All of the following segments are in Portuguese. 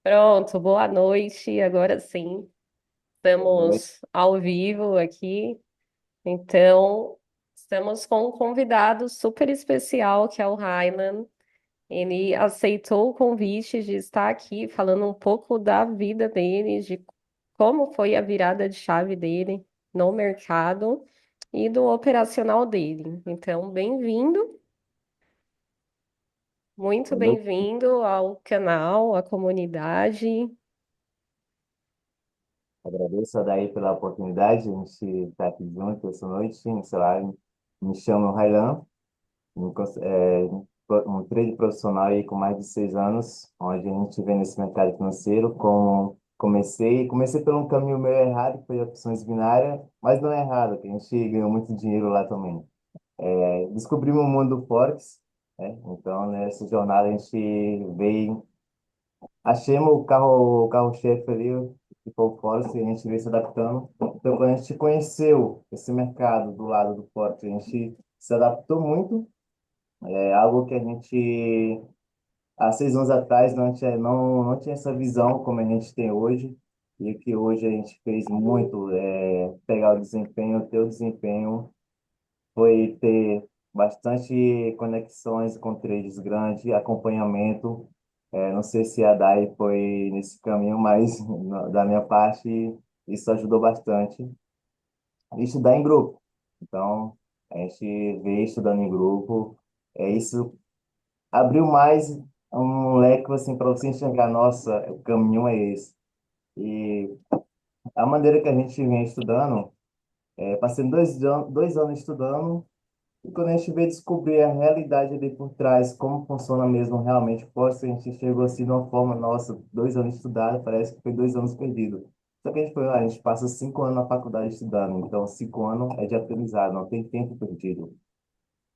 Pronto, boa noite. Agora sim, Boa noite. estamos ao vivo aqui. Então, estamos com um convidado super especial, que é o Rainan. Ele aceitou o convite de estar aqui falando um pouco da vida dele, de como foi a virada de chave dele no mercado e do operacional dele. Então, bem-vindo, muito Boa noite. bem-vindo ao canal, à comunidade. Agradeço a Daí pela oportunidade. A gente está aqui junto essa noite. Sei lá, me chamo Railan, um trade profissional aí com mais de 6 anos, onde a gente vem nesse mercado financeiro. Como comecei por um caminho meio errado, que foi opções binárias, mas não é errado, que a gente ganhou muito dinheiro lá também. Descobrimos o mundo do Forex, né? Então, nessa jornada a gente veio. Achemos o carro-chefe ali, que foi o Forest, e a gente veio se adaptando. Então, quando a gente conheceu esse mercado do lado do Forest, a gente se adaptou muito. É algo que a gente, há 6 anos atrás, não tinha essa visão como a gente tem hoje. E que hoje a gente fez muito, pegar o desempenho, ter o desempenho, foi ter bastante conexões com trades grandes, acompanhamento. Não sei se a Dai foi nesse caminho, mas da minha parte isso ajudou bastante. E estudar em grupo. Então, a gente vê estudando em grupo. Isso abriu mais um leque assim, para você enxergar, nossa, o caminho é esse. E a maneira que a gente vem estudando, passei 2 anos estudando. E quando a gente veio descobrir a realidade ali por trás, como funciona mesmo realmente, poxa, a gente chegou assim de uma forma, nossa, 2 anos estudado, parece que foi 2 anos perdido. Só que a gente foi lá, a gente passa 5 anos na faculdade estudando, então 5 anos é de aprendizado, não tem tempo perdido.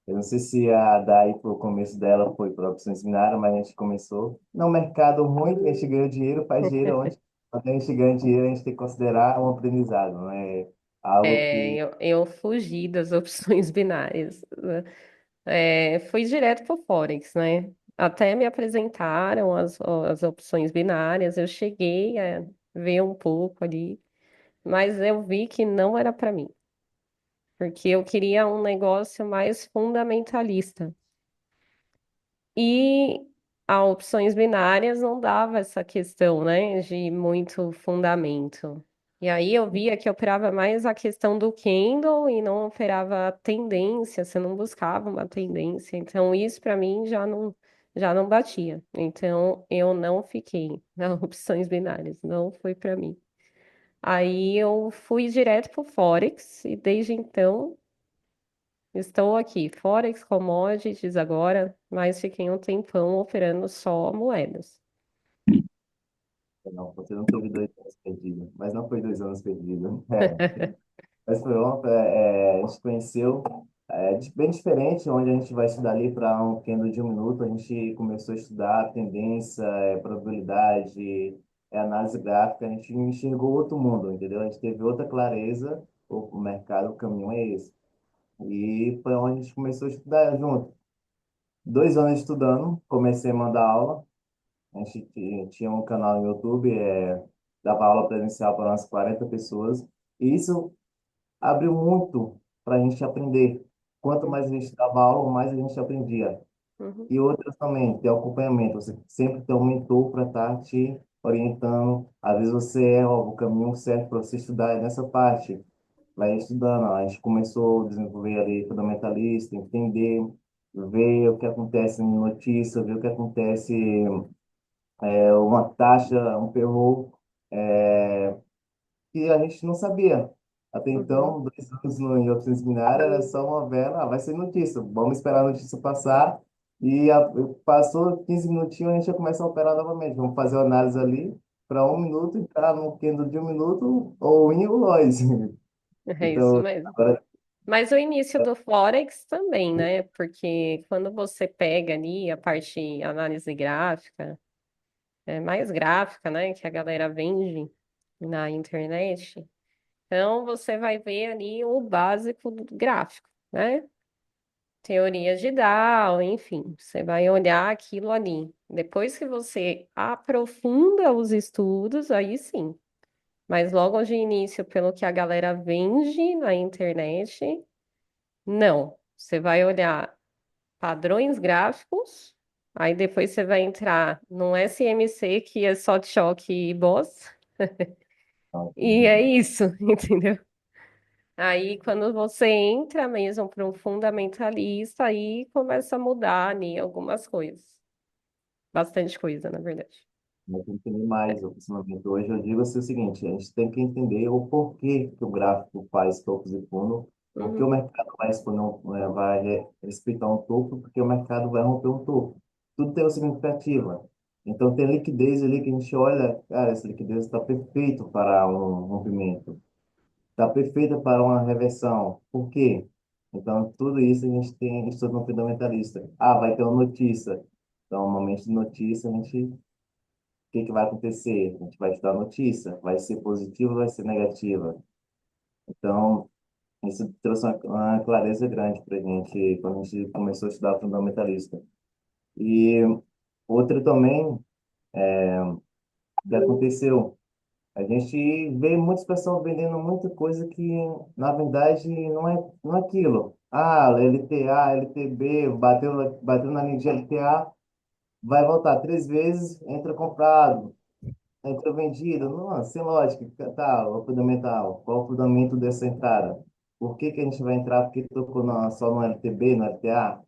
Eu não sei se a Dai, pro começo dela, foi para opções binárias, mas a gente começou no mercado ruim, a gente ganhou dinheiro, faz dinheiro onde? Quando a gente ganha dinheiro, a gente tem que considerar um aprendizado, não é algo É, que eu fugi das opções binárias, né? Fui direto para o Forex, né? Até me apresentaram as opções binárias, eu cheguei a ver um pouco ali, mas eu vi que não era para mim, porque eu queria um negócio mais fundamentalista. E a opções binárias não dava essa questão, né, de muito fundamento. E aí eu via que operava mais a questão do candle e não operava a tendência, você não buscava uma tendência. Então isso para mim já não batia. Então eu não fiquei nas opções binárias, não foi para mim. Aí eu fui direto para o Forex e desde então estou aqui, Forex Commodities agora, mas fiquei um tempão operando só moedas. não, você não teve 2 anos perdidos, mas não foi 2 anos perdidos. Mas foi ontem, a gente conheceu, bem diferente, onde a gente vai estudar ali para um candle de 1 minuto, a gente começou a estudar tendência, probabilidade, análise gráfica, a gente enxergou outro mundo, entendeu? A gente teve outra clareza, o mercado, o caminho é esse. E foi onde a gente começou a estudar junto. 2 anos estudando, comecei a mandar aula, a gente tinha um canal no YouTube, dava aula presencial para umas 40 pessoas, e isso abriu muito para a gente aprender. Quanto mais a gente dava aula, mais a gente aprendia. Uhum. E outras também, ter acompanhamento. Você sempre tem um mentor para estar te orientando. Às vezes você erra o caminho certo para você estudar é nessa parte. Vai estudando, a gente começou a desenvolver ali fundamentalista, entender, ver o que acontece em notícia, ver o que acontece, uma taxa, um payroll, que a gente não sabia. Até Uhum. então, 2 anos no, em opções binárias era só uma vela, vai ser notícia, vamos esperar a notícia passar, e passou 15 minutinhos, a gente já começa a operar novamente, vamos fazer uma análise ali, para 1 minuto, entrar no candle de 1 minuto, ou in ou loss. É isso Então, mesmo. agora, Mas o início do Forex também, né? Porque quando você pega ali a parte análise gráfica, é mais gráfica, né? Que a galera vende na internet. Então você vai ver ali o básico do gráfico, né? teoria de Dow, enfim, você vai olhar aquilo ali. Depois que você aprofunda os estudos, aí sim. Mas logo de início, pelo que a galera vende na internet, não. Você vai olhar padrões gráficos, aí depois você vai entrar num SMC que é só choque e boss, Então, e é isso, entendeu? Aí quando você entra mesmo para um fundamentalista, aí começa a mudar ali algumas coisas. Bastante coisa, na verdade. tem que entender mais o funcionamento. Hoje eu digo assim, o seguinte, a gente tem que entender o porquê que o gráfico faz topos e fundos, porque o Uhum, mercado vai, respeitar um topo, porque o mercado vai romper um topo. Tudo tem um significativo. Então tem liquidez ali que a gente olha, cara, essa liquidez está perfeito para um rompimento, está perfeita para uma reversão. Por quê? Então tudo isso a gente tem estudo no fundamentalista. Ah, vai ter uma notícia. Então, no momento de notícia, a gente que vai acontecer? A gente vai estudar a notícia, vai ser positiva ou vai ser negativa? Então, isso trouxe uma clareza grande para a gente quando a gente começou a estudar fundamentalista. E outra também que aconteceu, a gente vê muitas pessoas vendendo muita coisa que, na verdade, não é aquilo. Ah, LTA, LTB, bateu na linha de LTA, vai voltar 3 vezes, entra comprado. Entrou vendido? Não, sem lógica. Tá, o fundamental. Qual o fundamento dessa entrada? Por que que a gente vai entrar? Porque tocou só no LTB, no LTA?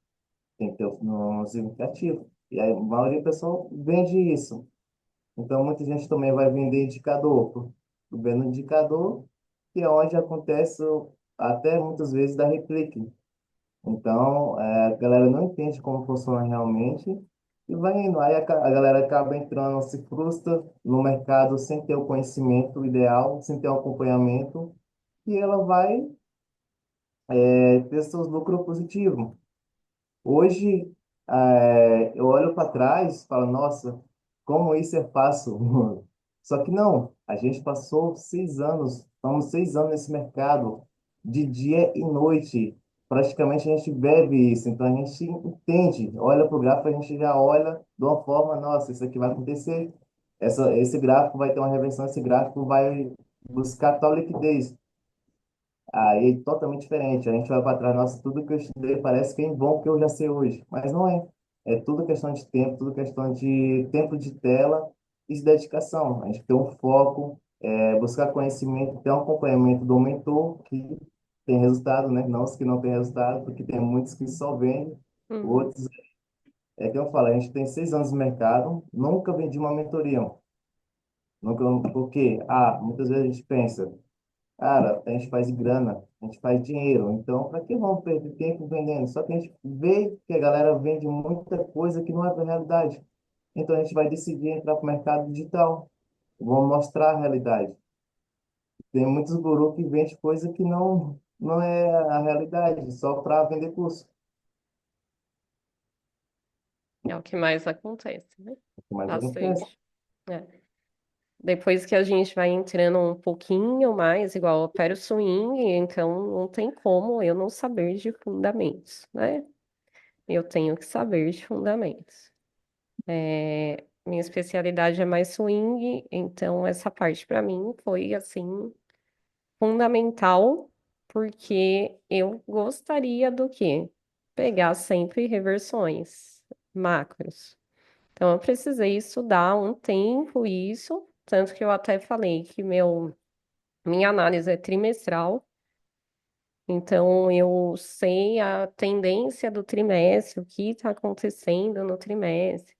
Tem que ter um significativo. E aí, a maioria do pessoal vende isso. Então, muita gente também vai vender indicador. Vendo indicador, que é onde acontece até muitas vezes da replique. Então, a galera não entende como funciona realmente e vai indo. Aí a galera acaba entrando, se frustra no mercado sem ter o conhecimento ideal, sem ter o acompanhamento, e ela vai ter seus lucros positivos. Hoje, eu olho para trás e falo, nossa, como isso é fácil. Só que não, a gente passou 6 anos, estamos 6 anos nesse mercado, de dia e noite. Praticamente a gente bebe isso, então a gente entende, olha para o gráfico, a gente já olha de uma forma, nossa, isso aqui vai acontecer. Esse gráfico vai ter uma reversão, esse gráfico vai buscar tal liquidez. Aí é totalmente diferente. A gente vai para trás, nossa, tudo que eu estudei parece que é em bom que eu já sei hoje, mas não é. É tudo questão de tempo, tudo questão de tempo de tela e de dedicação. A gente tem um foco, buscar conhecimento, ter um acompanhamento do mentor que tem resultado, né? Não os que não têm resultado, porque tem muitos que só vendem, uhum. outros, é que eu falo, a gente tem 6 anos no mercado, nunca vendi uma mentoria. Nunca, porque, muitas vezes a gente pensa, cara, a gente faz grana, a gente faz dinheiro. Então, para que vamos perder tempo vendendo? Só que a gente vê que a galera vende muita coisa que não é da realidade. Então, a gente vai decidir entrar para o mercado digital. Vamos mostrar a realidade. Tem muitos gurus que vendem coisa que não é a realidade, só para vender curso. É o que mais acontece, né? Mas acontece. Bastante. É. Depois que a gente vai entrando um pouquinho mais, igual eu opero swing, então não tem como eu não saber de fundamentos, né? Eu tenho que saber de fundamentos. Minha especialidade é mais swing, então essa parte para mim foi assim fundamental, porque eu gostaria do quê? Pegar sempre reversões macros. Então eu precisei estudar um tempo isso, tanto que eu até falei que minha análise é trimestral, então eu sei a tendência do trimestre, o que está acontecendo no trimestre.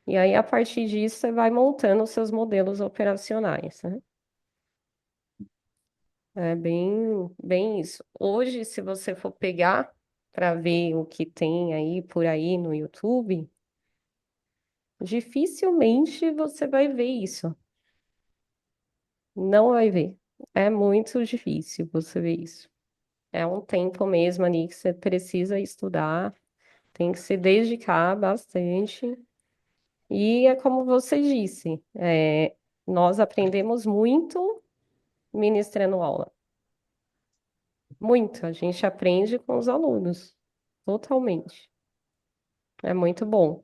E aí, a partir disso, você vai montando os seus modelos operacionais, né? É bem isso. Hoje, se você for pegar para ver o que tem aí por aí no YouTube, dificilmente você vai ver isso. Não vai ver. É muito difícil você ver isso. É um tempo mesmo ali que você precisa estudar, tem que se dedicar bastante. E é como você disse, nós aprendemos muito ministrando aula. Muito. A gente aprende com os alunos. totalmente. É muito bom.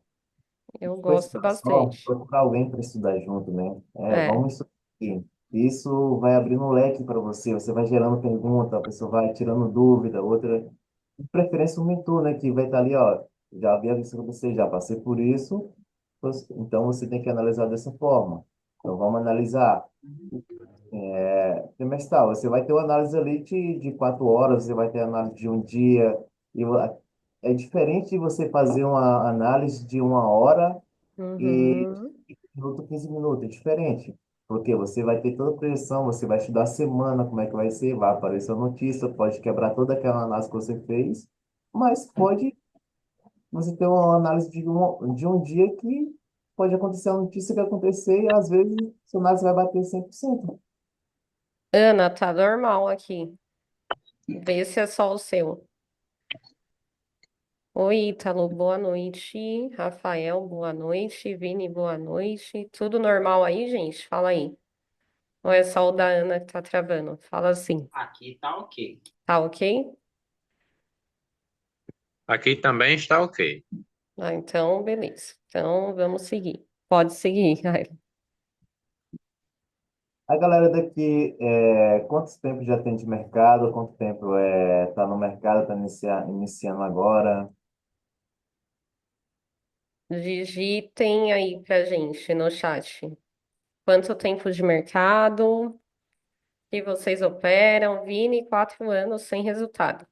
Eu For gosto estudar só, bastante. procurar alguém para estudar junto, né? É. Vamos estudar aqui. Isso vai abrindo um leque para você, você vai gerando pergunta, a pessoa vai tirando dúvida, outra, de preferência um mentor, né? Que vai estar ali, ó, já havia visto com você, já passei por isso, então você tem que analisar dessa forma. Então vamos analisar. Trimestral, você vai ter uma análise ali de 4 horas, você vai ter análise de um dia, é diferente de você fazer uma análise de 1 hora e Uhum. 15 minutos, é diferente. Porque você vai ter toda a projeção, você vai estudar a semana, como é que vai ser, vai aparecer a notícia, pode quebrar toda aquela análise que você fez, mas pode você ter uma análise de um dia que pode acontecer a notícia que acontecer e às vezes sua análise vai bater 100%. Ana, tá normal aqui. Vê se é só o seu. Oi, Ítalo, boa noite. Rafael, boa noite. Vini, boa noite. Tudo normal aí, gente? Fala aí. Ou é só o da Ana que tá travando? Fala assim. Aqui tá ok. Tá ok? Aqui também está ok. Ah, então, beleza. Então, vamos seguir. Pode seguir, Raila. A galera daqui, quanto tempo já tem de mercado? Quanto tempo tá no mercado, está iniciando agora? Digitem aí pra gente no chat. Quanto tempo de mercado que vocês operam? Vini, 4 anos sem resultado.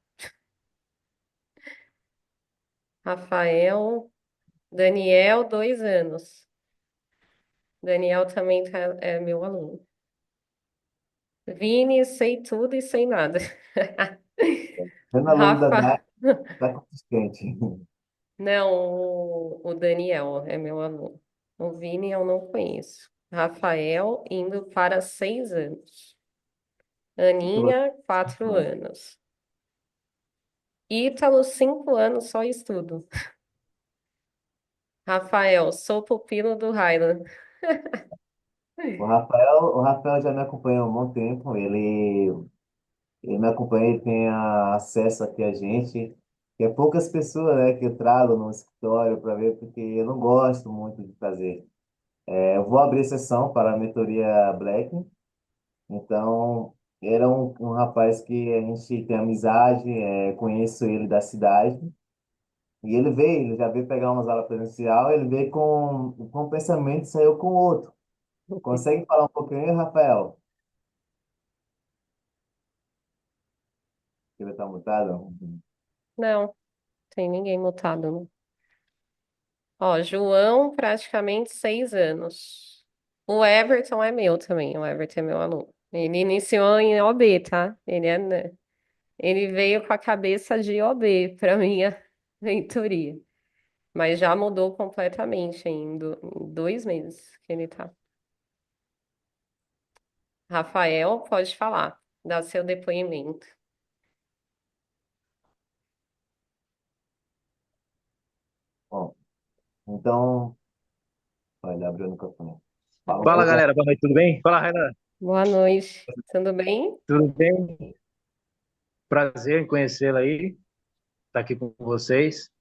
Rafael, Daniel, 2 anos. Daniel também é meu aluno. Vini, sei tudo e sei nada. Sendo aluno da Rafa, DAI, está consistente. não, o Daniel é meu aluno. O Vini eu não conheço. Rafael, indo para 6 anos. Aninha, 4 anos. Ítalo, 5 anos, só estudo. Rafael, sou pupilo do Highland. O Rafael já me acompanha há um bom tempo. Ele me acompanha, ele tem acesso aqui a gente. Que é poucas pessoas, né, que eu trago no escritório para ver, porque eu não gosto muito de fazer. Eu vou abrir sessão para a mentoria Black. Então, era um rapaz que a gente tem amizade, conheço ele da cidade. E ele já veio pegar umas aulas presencial, ele veio com um pensamento e saiu com outro. Consegue falar um pouquinho aí, Rafael? Ele está mutado? Não, tem ninguém mutado, não. Ó, João, praticamente 6 anos. O Everton é meu também, o Everton é meu aluno. Ele iniciou em OB, tá? Ele veio com a cabeça de OB para minha mentoria, mas já mudou completamente em 2 meses que ele tá. Rafael, pode falar, dá seu depoimento. Bom, então, olha, abriu o microfone. Fala um Fala, pouco. galera. Boa noite, tudo bem? Fala, Renan. Boa noite, tudo bem? Tudo bem? Prazer em conhecê-la aí, estar aqui com vocês.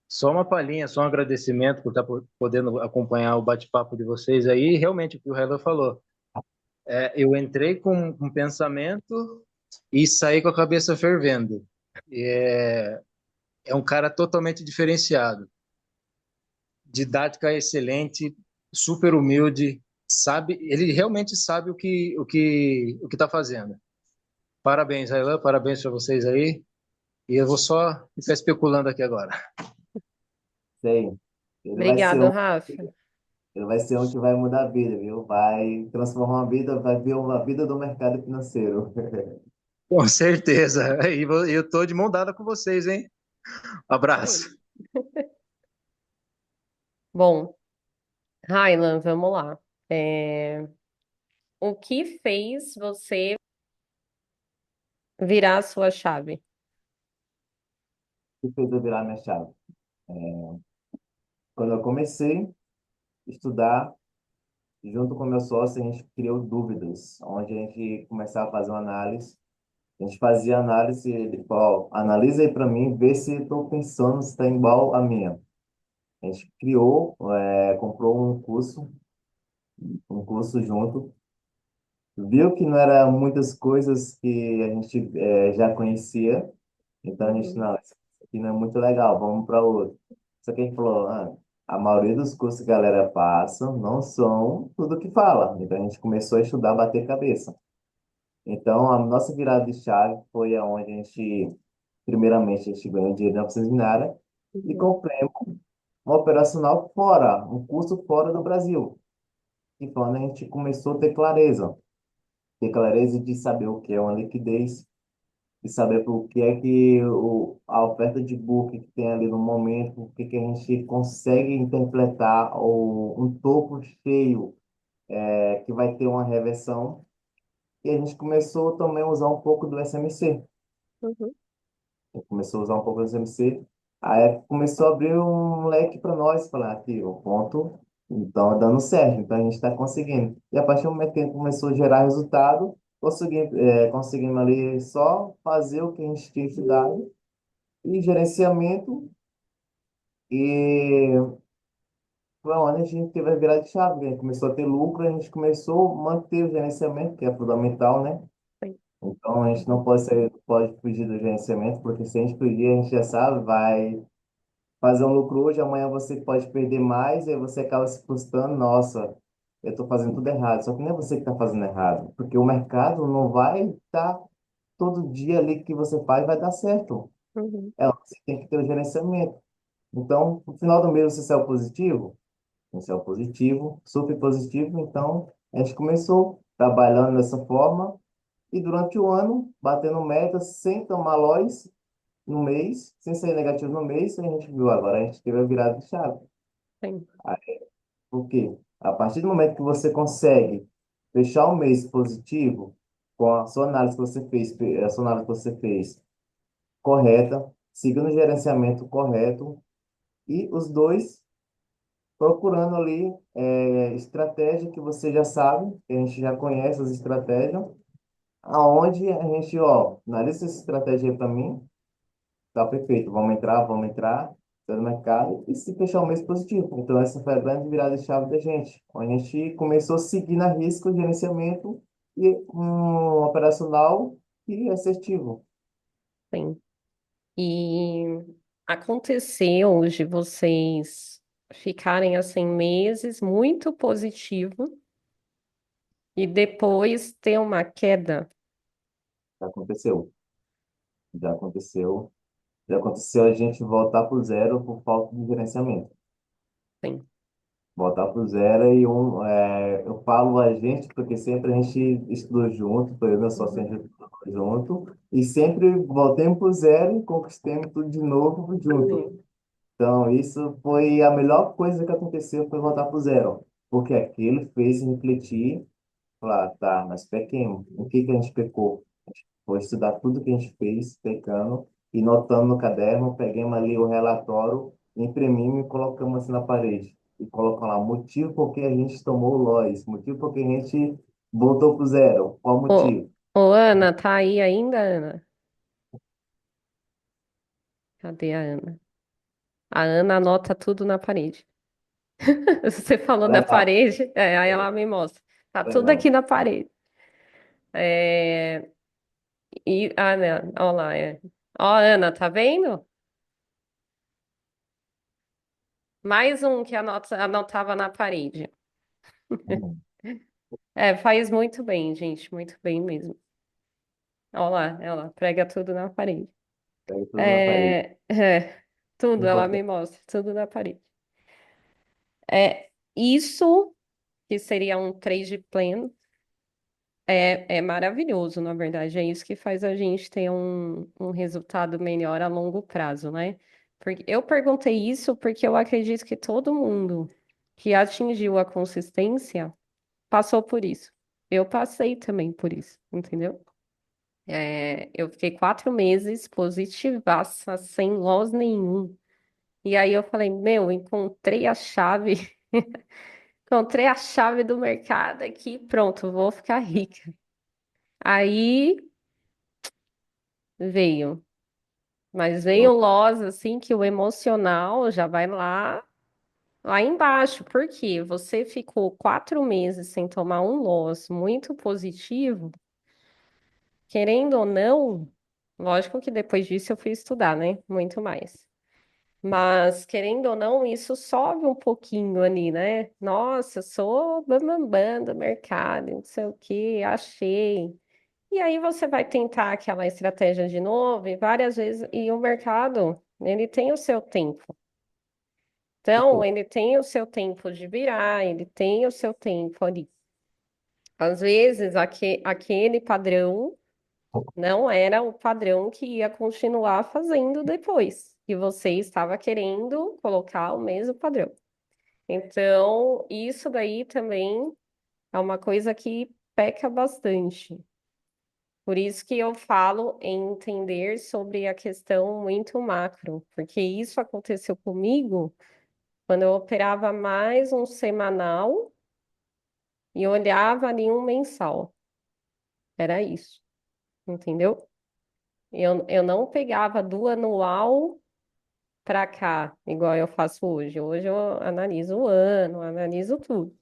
Só uma palhinha, só um agradecimento por estar podendo acompanhar o bate-papo de vocês aí. Realmente, o que o Renan falou. Eu entrei com um pensamento e saí com a cabeça fervendo. É um cara totalmente diferenciado, didática excelente, super humilde, sabe, ele realmente sabe o que está fazendo. Parabéns, Railan, parabéns para vocês aí. E eu vou só ficar especulando aqui agora. Sei. Ele vai ser Obrigado, um, Rafa. ele vai ser um que vai mudar a vida, viu? Vai transformar uma vida, vai ver uma vida do mercado financeiro. Com certeza. E eu estou de mão dada com vocês, hein? Aí. Abraço. Bom, Railan, vamos lá. É, O que fez você virar a sua chave? O que fez eu virar minha chave? Quando eu comecei a estudar, junto com meu sócio, a gente criou dúvidas, onde a gente começava a fazer uma análise. A gente fazia análise, ele falou, ó, analisa aí para mim, vê se estou pensando se está igual a minha. A gente criou, comprou um curso junto, viu que não era muitas coisas que a gente já conhecia, então a gente, Uhum, não, isso aqui não é muito legal, vamos para outro. Só que a gente falou, a maioria dos cursos que a galera passa não são tudo que fala. Então a gente começou a estudar, bater cabeça. Então a nossa virada de chave foi aonde a gente, primeiramente, a gente ganhou dinheiro na Binária e uhum, compramos um operacional fora, um curso fora do Brasil. E quando a gente começou a ter clareza de saber o que é uma liquidez, de saber o que é que a oferta de book que tem ali no momento, o que que a gente consegue interpretar um topo cheio que vai ter uma reversão. E a gente começou também a usar um pouco do SMC. uhum. Começou a usar um pouco do SMC. Aí começou a abrir um leque para nós, falar aqui, o ponto, então é dando certo, então a gente está conseguindo. E a partir do momento que a gente começou a gerar resultado, conseguimos ali só fazer o que a gente tinha estudado e gerenciamento, e foi onde a gente teve a virada de chave, né? Começou a ter lucro, a gente começou a manter o gerenciamento, que é fundamental, né? Sim. Então a gente não pode fugir do gerenciamento, porque se a gente fugir, a gente já sabe, vai fazer um lucro hoje, amanhã você pode perder mais, e aí você acaba se frustrando, nossa, eu estou fazendo tudo errado. Só que não é você que está fazendo errado, porque o mercado não vai estar todo dia ali que você faz vai dar certo. Uhum. Você tem que ter o gerenciamento. Então, no final do mês você saiu positivo? Você saiu positivo, super positivo, então a gente começou trabalhando dessa forma e durante o ano, batendo metas, sem tomar loss no mês, sem sair negativo no mês, a gente viu agora, a gente teve a virada de chave. Sim, Por quê? A partir do momento que você consegue fechar o mês positivo, com a sua análise que você fez, a sua análise que você fez correta, seguindo o gerenciamento correto, e os dois procurando ali estratégia que você já sabe, que a gente já conhece as estratégias, aonde a gente, ó, analisa essa estratégia aí para mim, tá perfeito, vamos entrar tá no mercado e se fechar o mês positivo. Então, essa foi a grande virada de chave da gente. A gente começou a seguir na risca o gerenciamento e um operacional e assertivo. sim. E aconteceu de vocês ficarem assim meses muito positivo e depois ter uma queda? Já aconteceu. Já aconteceu. Já aconteceu a gente voltar para o zero por falta de gerenciamento. Sim. Voltar para o zero e eu falo a gente porque sempre a gente estudou junto, foi eu e meu sócio, a Uhum. gente estudou junto, e sempre voltemos para o zero e conquistemos tudo de novo junto. Sim. Então, isso foi a melhor coisa que aconteceu, foi voltar para o zero, porque aquilo fez refletir, falar, tá, mas pequemos, o que que a gente pecou? Vou estudar tudo que a gente fez, pecando, e notando no caderno, peguemos ali o relatório, imprimimos e colocamos assim na parede. E colocamos lá, motivo por que a gente tomou o loss, motivo por que a gente voltou para o zero, qual Ô, motivo? ô, Ana, tá aí ainda, Ana? Cadê a Ana? A Ana anota tudo na parede. Você falou da Legal, parede, aí ela me mostra. Tá tudo aqui legal. na parede. É, né, ó lá, é. Ó, Ana, tá vendo? Mais um que anotava na parede. É, faz muito bem, gente, muito bem mesmo. Ó lá, ela prega tudo na parede. Pega tudo na parede. Tudo, ela me Importante. mostra, tudo na parede. É, isso que seria um trade plan é maravilhoso, na verdade. É isso que faz a gente ter um resultado melhor a longo prazo, né? Porque eu perguntei isso porque eu acredito que todo mundo que atingiu a consistência passou por isso. Eu passei também por isso, entendeu? Eu fiquei 4 meses positivaça, sem loss nenhum. E aí eu falei, meu, encontrei a chave, encontrei a chave do mercado aqui, pronto, vou ficar rica. Aí veio. Mas veio Eu, loss, assim, que o emocional já vai lá embaixo. Por quê? Você ficou 4 meses sem tomar um loss muito positivo, querendo ou não, lógico que depois disso eu fui estudar, né? Muito mais. Mas, querendo ou não, isso sobe um pouquinho ali, né? Nossa, eu sou bambambam do mercado, não sei o quê, achei. E aí você vai tentar aquela estratégia de novo e várias vezes, e o mercado, ele tem o seu tempo. Então, tipo, ele tem o seu tempo de virar, ele tem o seu tempo ali. Às vezes, aquele padrão não era o padrão que ia continuar fazendo depois, e você estava querendo colocar o mesmo padrão. Então, isso daí também é uma coisa que peca bastante. Por isso que eu falo em entender sobre a questão muito macro, porque isso aconteceu comigo quando eu operava mais um semanal e olhava ali um mensal. Era isso, entendeu? Eu não pegava do anual para cá, igual eu faço hoje. Hoje eu analiso o ano, analiso tudo.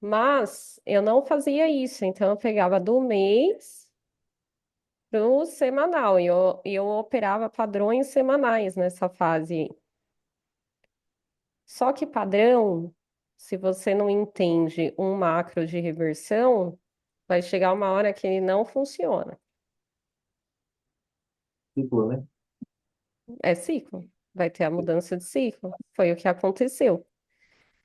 Mas eu não fazia isso, então eu pegava do mês pro semanal e eu operava padrões semanais nessa fase. Só que padrão, se você não entende um macro de reversão, vai chegar uma hora que ele não funciona. tipo, né? É ciclo, vai ter a mudança de ciclo. Foi o que aconteceu.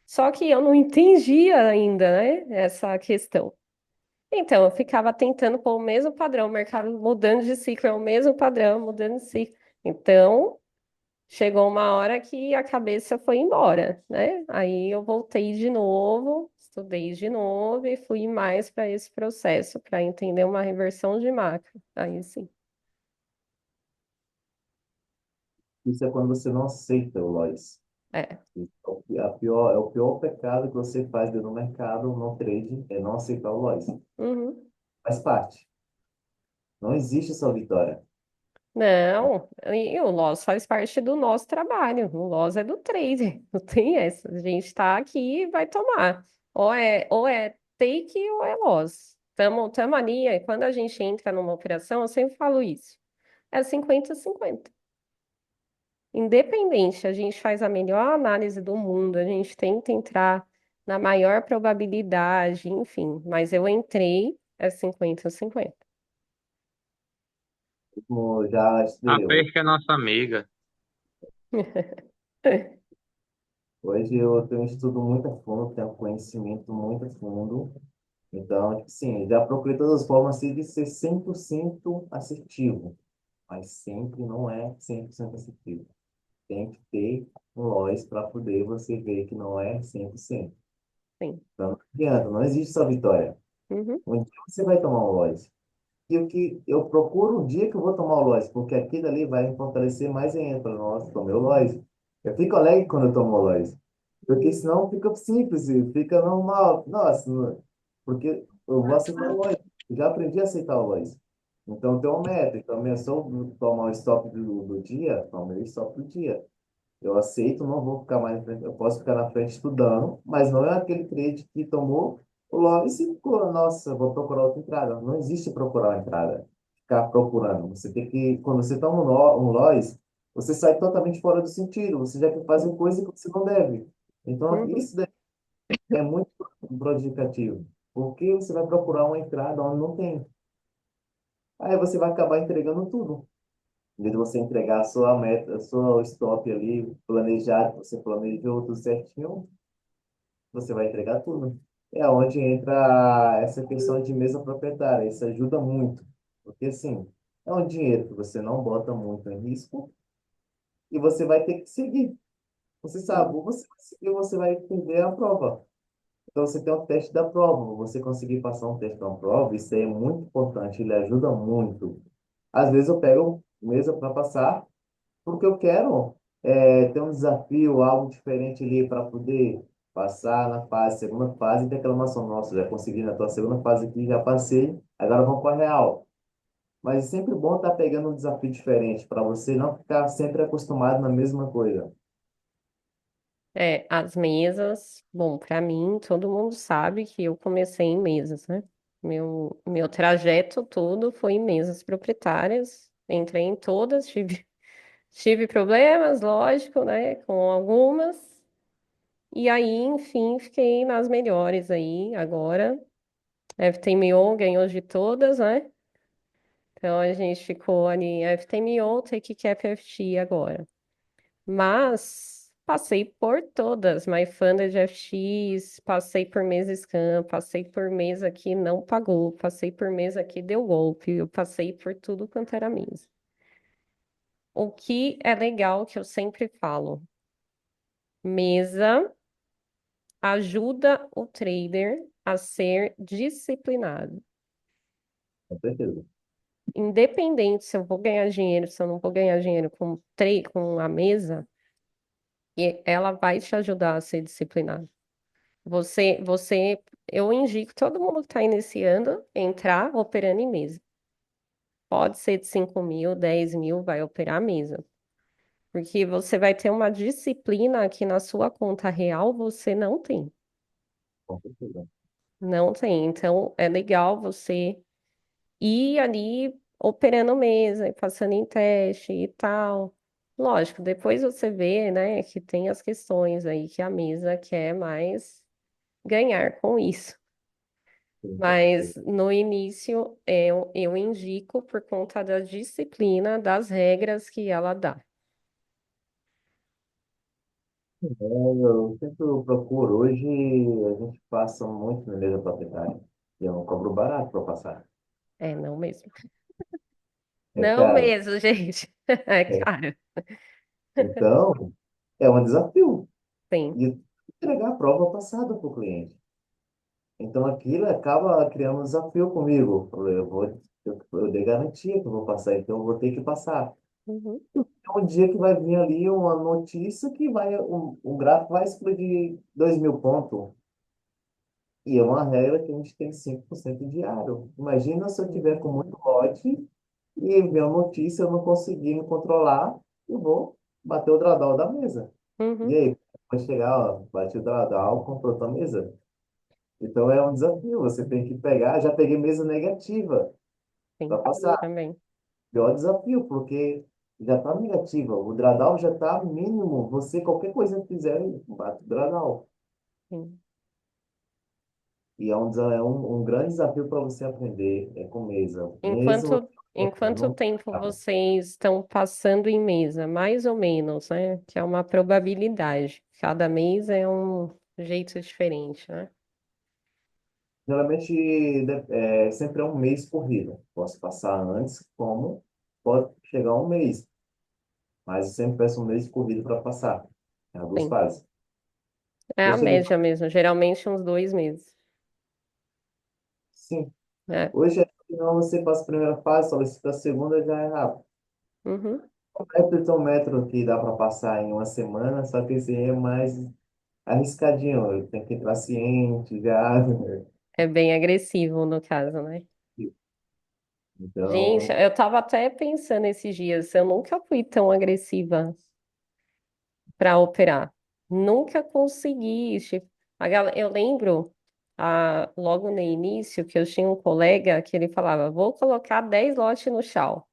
Só que eu não entendia ainda, né, essa questão. Então, eu ficava tentando pôr o mesmo padrão, o mercado mudando de ciclo, é o mesmo padrão, mudando de ciclo. Então, chegou uma hora que a cabeça foi embora, né? Aí eu voltei de novo, estudei de novo e fui mais para esse processo, para entender uma reversão de macro. Aí sim. Isso é quando você não aceita o loss. É. É o pior pecado que você faz dentro do mercado, no trade, é não aceitar o loss. Uhum. Faz parte. Não existe só vitória. Não, e o loss faz parte do nosso trabalho. O loss é do trader, não tem essa. A gente está aqui e vai tomar. Ou é take ou é loss. Tamo ali, quando a gente entra numa operação, eu sempre falo isso. É 50-50. Independente, a gente faz a melhor análise do mundo, a gente tenta entrar na maior probabilidade, enfim. Mas eu entrei, é 50-50. Como já A estudei. perca é nossa amiga. Hoje eu tenho um estudo muito a fundo, tenho um conhecimento muito a fundo. Então, tipo assim, já procurei todas as formas assim, de ser 100% assertivo, mas sempre não é 100% assertivo. Tem que ter um loss para poder você ver que não é 100%. Sim. Então, não adianta, não existe só vitória. Uhum, Um dia você vai tomar um loss. E o que eu procuro o dia que eu vou tomar o loss, porque aquilo ali vai me fortalecer mais ainda. Falo, nossa, tomei o loss. Eu fico alegre quando eu tomo o loss. Porque senão fica simples, fica normal. Nossa, porque eu vou aceitar o loss. Eu já aprendi a aceitar o loss. Então, tem uma meta. Então, se eu tomar o stop do dia, tomei o stop do dia. Eu aceito, não vou ficar mais na frente. Eu posso ficar na frente estudando, mas não é aquele trade que tomou o loss e ficou, nossa, vou procurar outra entrada. Não existe procurar uma entrada. Ficar procurando. Você tem que, quando você toma um loss, você sai totalmente fora do sentido. Você já quer fazer coisa que você não deve. Então, uhum, isso daí é muito prejudicativo. Porque você vai procurar uma entrada onde não tem. Aí você vai acabar entregando tudo. Em vez de você entregar a sua meta, a sua stop ali, planejado, você planejou tudo certinho, você vai entregar tudo. É onde entra essa questão de mesa proprietária. Isso ajuda muito. Porque, assim, é um dinheiro que você não bota muito em risco e você vai ter que seguir. Você sabe, ou você vai seguir, ou você vai perder a prova. Então, você tem um teste da prova. Você conseguir passar um teste da prova, isso aí é muito importante. Ele ajuda muito. Às vezes eu pego mesa para passar, porque eu quero ter um desafio, algo diferente ali para poder passar na fase, segunda fase de reclamação. Nossa, já consegui na tua segunda fase aqui, já passei, agora vamos para a real. Mas é sempre bom estar pegando um desafio diferente para você não ficar sempre acostumado na mesma coisa. É, as mesas, bom, para mim, todo mundo sabe que eu comecei em mesas, né? Meu trajeto todo foi em mesas proprietárias. Entrei em todas, tive problemas, lógico, né? Com algumas. E aí, enfim, fiquei nas melhores aí agora. FTMO ganhou de todas, né? Então a gente ficou ali, FTMO, Take Cap FT agora. Mas passei por todas, MyFunded FX, passei por mesa scam, passei por mesa que não pagou, passei por mesa que deu golpe, eu passei por tudo quanto era mesa. O que é legal que eu sempre falo, mesa ajuda o trader a ser disciplinado. Com certeza. Independente se eu vou ganhar dinheiro, se eu não vou ganhar dinheiro com a mesa, e ela vai te ajudar a ser disciplinado. Eu indico todo mundo que está iniciando entrar operando em mesa. Pode ser de 5 mil, 10 mil, vai operar a mesa. Porque você vai ter uma disciplina que na sua conta real você não tem. Com certeza. Não tem. Então, é legal você ir ali operando mesa e passando em teste e tal. Lógico, depois você vê, né, que tem as questões aí que a mesa quer mais ganhar com isso. Sim, com Mas certeza. no início eu indico por conta da disciplina, das regras que ela dá. Eu sempre procuro. Hoje a gente passa muito na mesa proprietária. E eu não cobro barato para passar. É, não mesmo. É Não caro. mesmo, gente. É É. caro. Então, é um desafio. Sim. E entregar a prova passada para o cliente. Então, aquilo acaba criando um desafio comigo. Eu dei garantia que eu vou passar, então eu vou ter que passar. Uhum, É um dia que vai vir ali uma notícia que o gráfico vai explodir 2.000 pontos. E é uma regra que a gente tem 5% diário. Imagina se eu tiver com muito uhum, lote e ver uma notícia, eu não conseguir me controlar, eu vou bater o drawdown da mesa. E uhum, aí, vai chegar, ó, bate o drawdown, comprou tua mesa. Então é um desafio, você tem que pegar. Já peguei mesa negativa para sim, passar. também. Pior desafio, porque já está negativa. O drawdown já está mínimo. Você, qualquer coisa que fizer, bate o drawdown. Sim. E é um grande desafio para você aprender com mesa. Mesmo Enquanto não tempo vocês estão passando em mesa? Mais ou menos, né? Que é uma probabilidade. Cada mês é um jeito diferente, né? geralmente sempre é um mês corrido. Posso passar antes, como pode chegar um mês. Mas eu sempre peço um mês corrido para passar. É as duas Sim. fases. É Já a cheguei, média mesmo, geralmente uns 2 meses. sim. É. Hoje, não, você passa a primeira fase, solicita a segunda, já é rápido. Uhum. O metro que dá para passar em uma semana, só que esse é mais arriscadinho. Tem que entrar ciente já. É bem agressivo no caso, né? Gente, Então, eu tava até pensando esses dias, eu nunca fui tão agressiva para operar. Nunca consegui. Tipo, eu lembro logo no início que eu tinha um colega que ele falava: vou colocar 10 lotes no chão.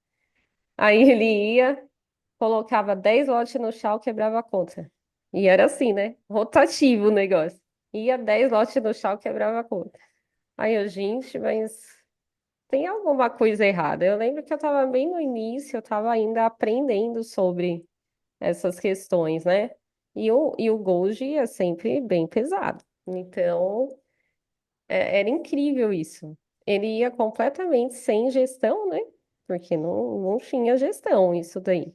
Aí ele ia, colocava 10 lotes no chão, quebrava a conta. E era assim, né? Rotativo o negócio. Ia 10 lotes no chão, quebrava a conta. Aí eu, gente, mas tem alguma coisa errada. Eu lembro que eu estava bem no início, eu estava ainda aprendendo sobre essas questões, né? E o Gold é sempre bem pesado. Então, era incrível isso. Ele ia completamente sem gestão, né? Porque não tinha gestão isso daí.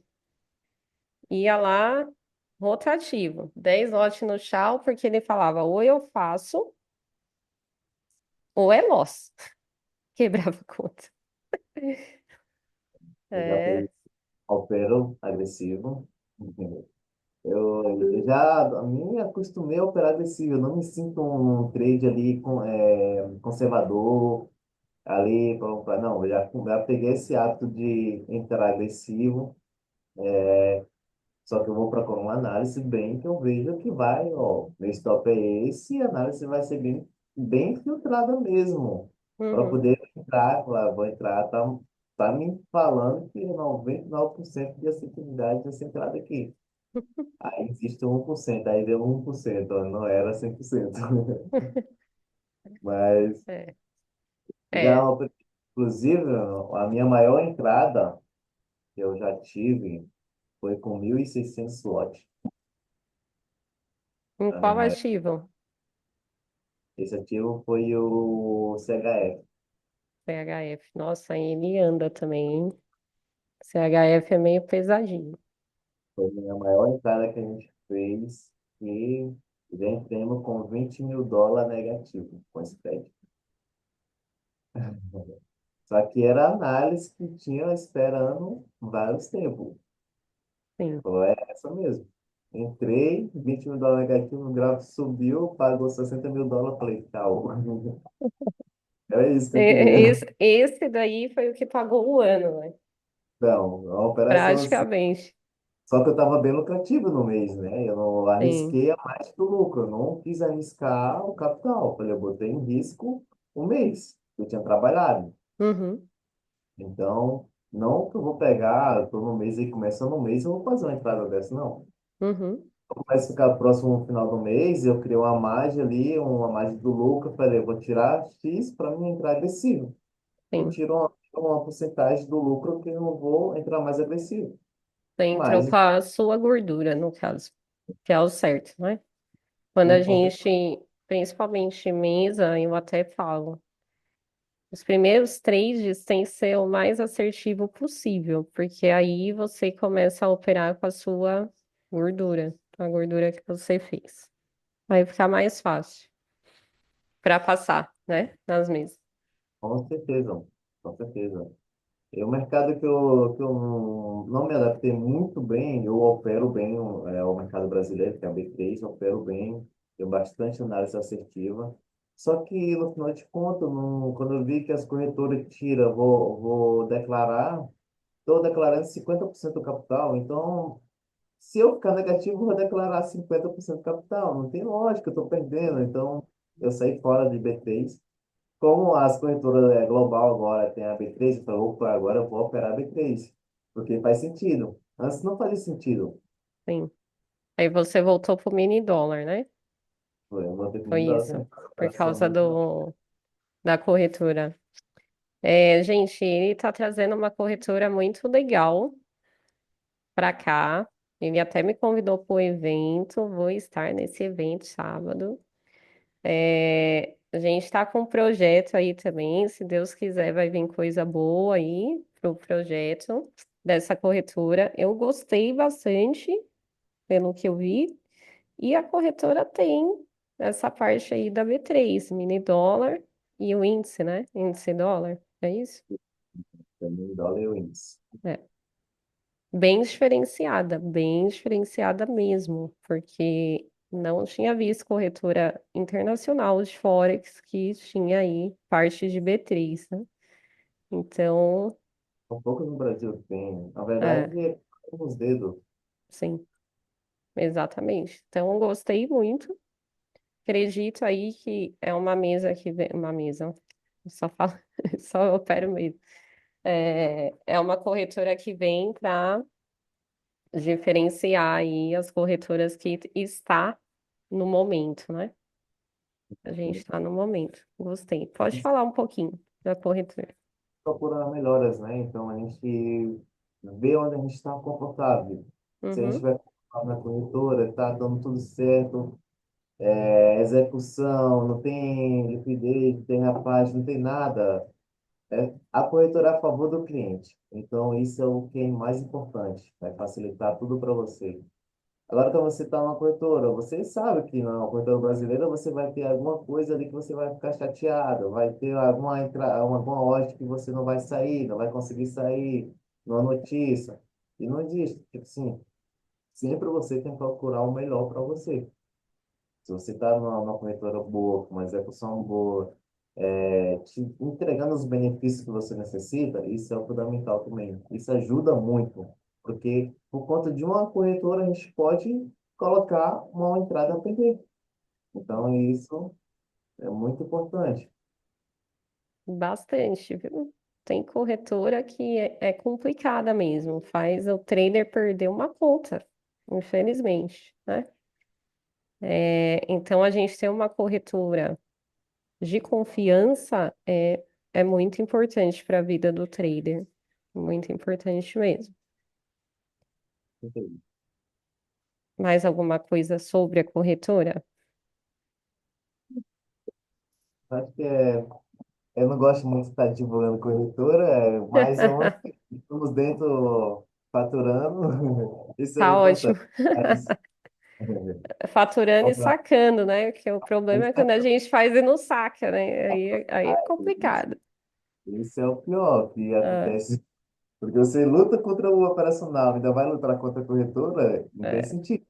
Ia lá, rotativo, 10 lotes no chão, porque ele falava, ou eu faço, ou é loss. Quebrava a conta. eu já É, fiz opero agressivo. Eu já me acostumei a operar agressivo. Eu não me sinto um trade ali conservador. Ali, não, já peguei esse hábito de entrar agressivo, só que eu vou procurar uma análise bem que eu vejo que vai, ó, meu stop é esse, e a análise vai ser bem filtrada mesmo, para Uhum. poder entrar, claro, vou entrar, tá me falando que 99% de assertividade dessa entrada aqui. Aí existe 1%, aí deu 1%, ó, não era 100%. Mas, É, já, é. inclusive, a minha maior entrada que eu já tive foi com 1.600 slots. Em A minha qual maior, ativo? esse ativo foi o CHF. CHF. Nossa, ele anda também, hein? CHF é meio pesadinho. Foi a minha maior entrada que a gente fez e já entramos com US$ 20.000 negativo com esse crédito. Só que era análise que tinha esperando vários tempos. Sim. Falou, é essa mesmo. Entrei, US$ 20.000 negativo, o gráfico subiu, pagou US$ 60.000, falei, tchau. Era isso que eu queria. Esse daí foi o que pagou o ano, né? Então, a operação assim. Praticamente. Só que eu estava bem lucrativo no mês, né? Eu não Sim. arrisquei a mais do lucro, eu não quis arriscar o capital. Eu falei, eu botei em risco um mês, eu tinha trabalhado. Uhum. Então, não que eu vou pegar, eu tô no mês e começando o mês, eu vou fazer uma entrada dessa, não. Uhum. Vai ficar próximo no final do mês, eu criei uma margem ali, uma margem do lucro, eu falei, eu vou tirar X para mim entrar agressivo. Eu Sim. tiro uma porcentagem do lucro que eu não vou entrar mais agressivo. Você entrou Mas, com a sua gordura, no caso, que é o certo, né? Quando a sim, com certeza, gente, principalmente mesa, eu até falo, os primeiros trades têm que ser o mais assertivo possível, porque aí você começa a operar com a sua gordura, a gordura que você fez. Vai ficar mais fácil para passar, né? Nas mesas. com certeza. Com certeza. E o mercado que eu não me adaptei muito bem, eu opero bem o mercado brasileiro, que é a B3, eu opero bem, tenho bastante análise assertiva. Só que, no final de contas, quando eu vi que as corretoras tiram, vou declarar, estou declarando 50% do capital, então, se eu ficar negativo, eu vou declarar 50% do capital. Não tem lógica, eu estou perdendo. Então, eu saí fora de B3. Como as corretoras global agora tem a B3, eu falei, opa, agora eu vou operar a B3, porque faz sentido. Antes não fazia sentido. Sim. Aí você voltou pro mini dólar, né? Eu vou ter que Foi mudar isso, a por operação causa muito. da corretora. É, gente, ele tá trazendo uma corretora muito legal para cá. Ele até me convidou para o evento, vou estar nesse evento sábado. É, a gente está com um projeto aí também, se Deus quiser, vai vir coisa boa aí pro projeto dessa corretora. Eu gostei bastante, pelo que eu vi, e a corretora tem essa parte aí da B3, mini dólar e o índice, né? Índice dólar, é isso? Também dólar e o índice. É. Bem diferenciada mesmo, porque não tinha visto corretora internacional de Forex que tinha aí parte de B3, né? Então, São poucos no Brasil que tem. Na é, verdade, é com os dedos. sim, exatamente. Então, gostei muito. Acredito aí que é uma mesa que vem, uma mesa, eu só falo, só opero mesmo. É uma corretora que vem para diferenciar aí as corretoras que está no momento, né? A gente está no momento. Gostei. Pode falar um pouquinho da corretora. Procura melhoras, né? Então, a gente vê onde a gente está confortável. Se a gente Uhum, vai na corretora, está dando tudo certo, execução, não tem liquidez, não tem rapaz, não tem nada. A corretora é a favor do cliente. Então, isso é o que é mais importante. Vai facilitar tudo para você. Agora, quando você está numa corretora, você sabe que na corretora brasileira você vai ter alguma coisa ali que você vai ficar chateado, vai ter alguma loja que você não vai sair, não vai conseguir sair, numa notícia. E não existe. Tipo assim, sempre você tem que procurar o melhor para você. Se você está numa corretora boa, com uma execução boa, te entregando os benefícios que você necessita, isso é fundamental também. Isso ajuda muito, porque por conta de uma corretora a gente pode colocar uma entrada a perder. Então, isso é muito importante. Bastante, viu? Tem corretora que é complicada mesmo, faz o trader perder uma conta, infelizmente, né? Então, a gente ter uma corretora de confiança é muito importante para a vida do trader. Muito importante mesmo. Entendi. Mais alguma coisa sobre a corretora? Acho que eu não gosto muito de estar divulgando corretora, mas estamos dentro faturando, isso é Tá ótimo. importante. Mas, Faturando e vamos lá. sacando, né? Porque o problema é quando a gente faz e não saca, né? Aí é Isso, complicado. isso é o pior que Ah, acontece, porque você luta contra o operacional, ainda vai lutar contra a corretora, não tem é. sentido,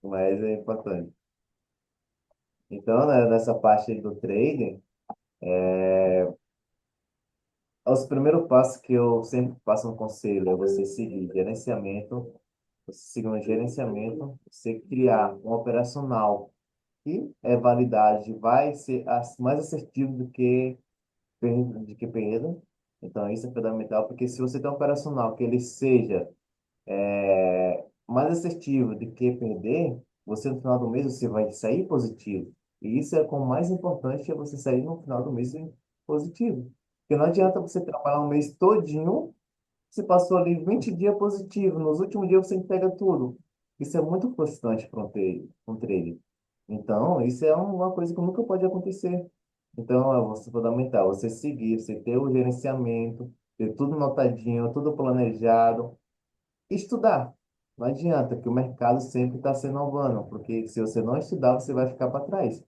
mas é importante. Então, né, nessa parte aí do trading, os primeiros passos que eu sempre passo no conselho é você seguir gerenciamento, você seguir um gerenciamento, você criar um operacional que é validade, vai ser mais assertivo do que perda. Então, isso é fundamental, porque se você tem um operacional que ele seja mais assertivo do que perder, você no final do mês você vai sair positivo. E isso é o mais importante, é você sair no final do mês positivo. Porque não adianta você trabalhar um mês todinho, você passou ali 20 dias positivo, nos últimos dias você entrega tudo. Isso é muito frustrante para um trader. Então, isso é uma coisa que nunca pode acontecer. Então, fundamental você seguir, você ter o gerenciamento, ter tudo notadinho, tudo planejado, estudar. Não adianta, que o mercado sempre está se inovando, porque se você não estudar, você vai ficar para trás.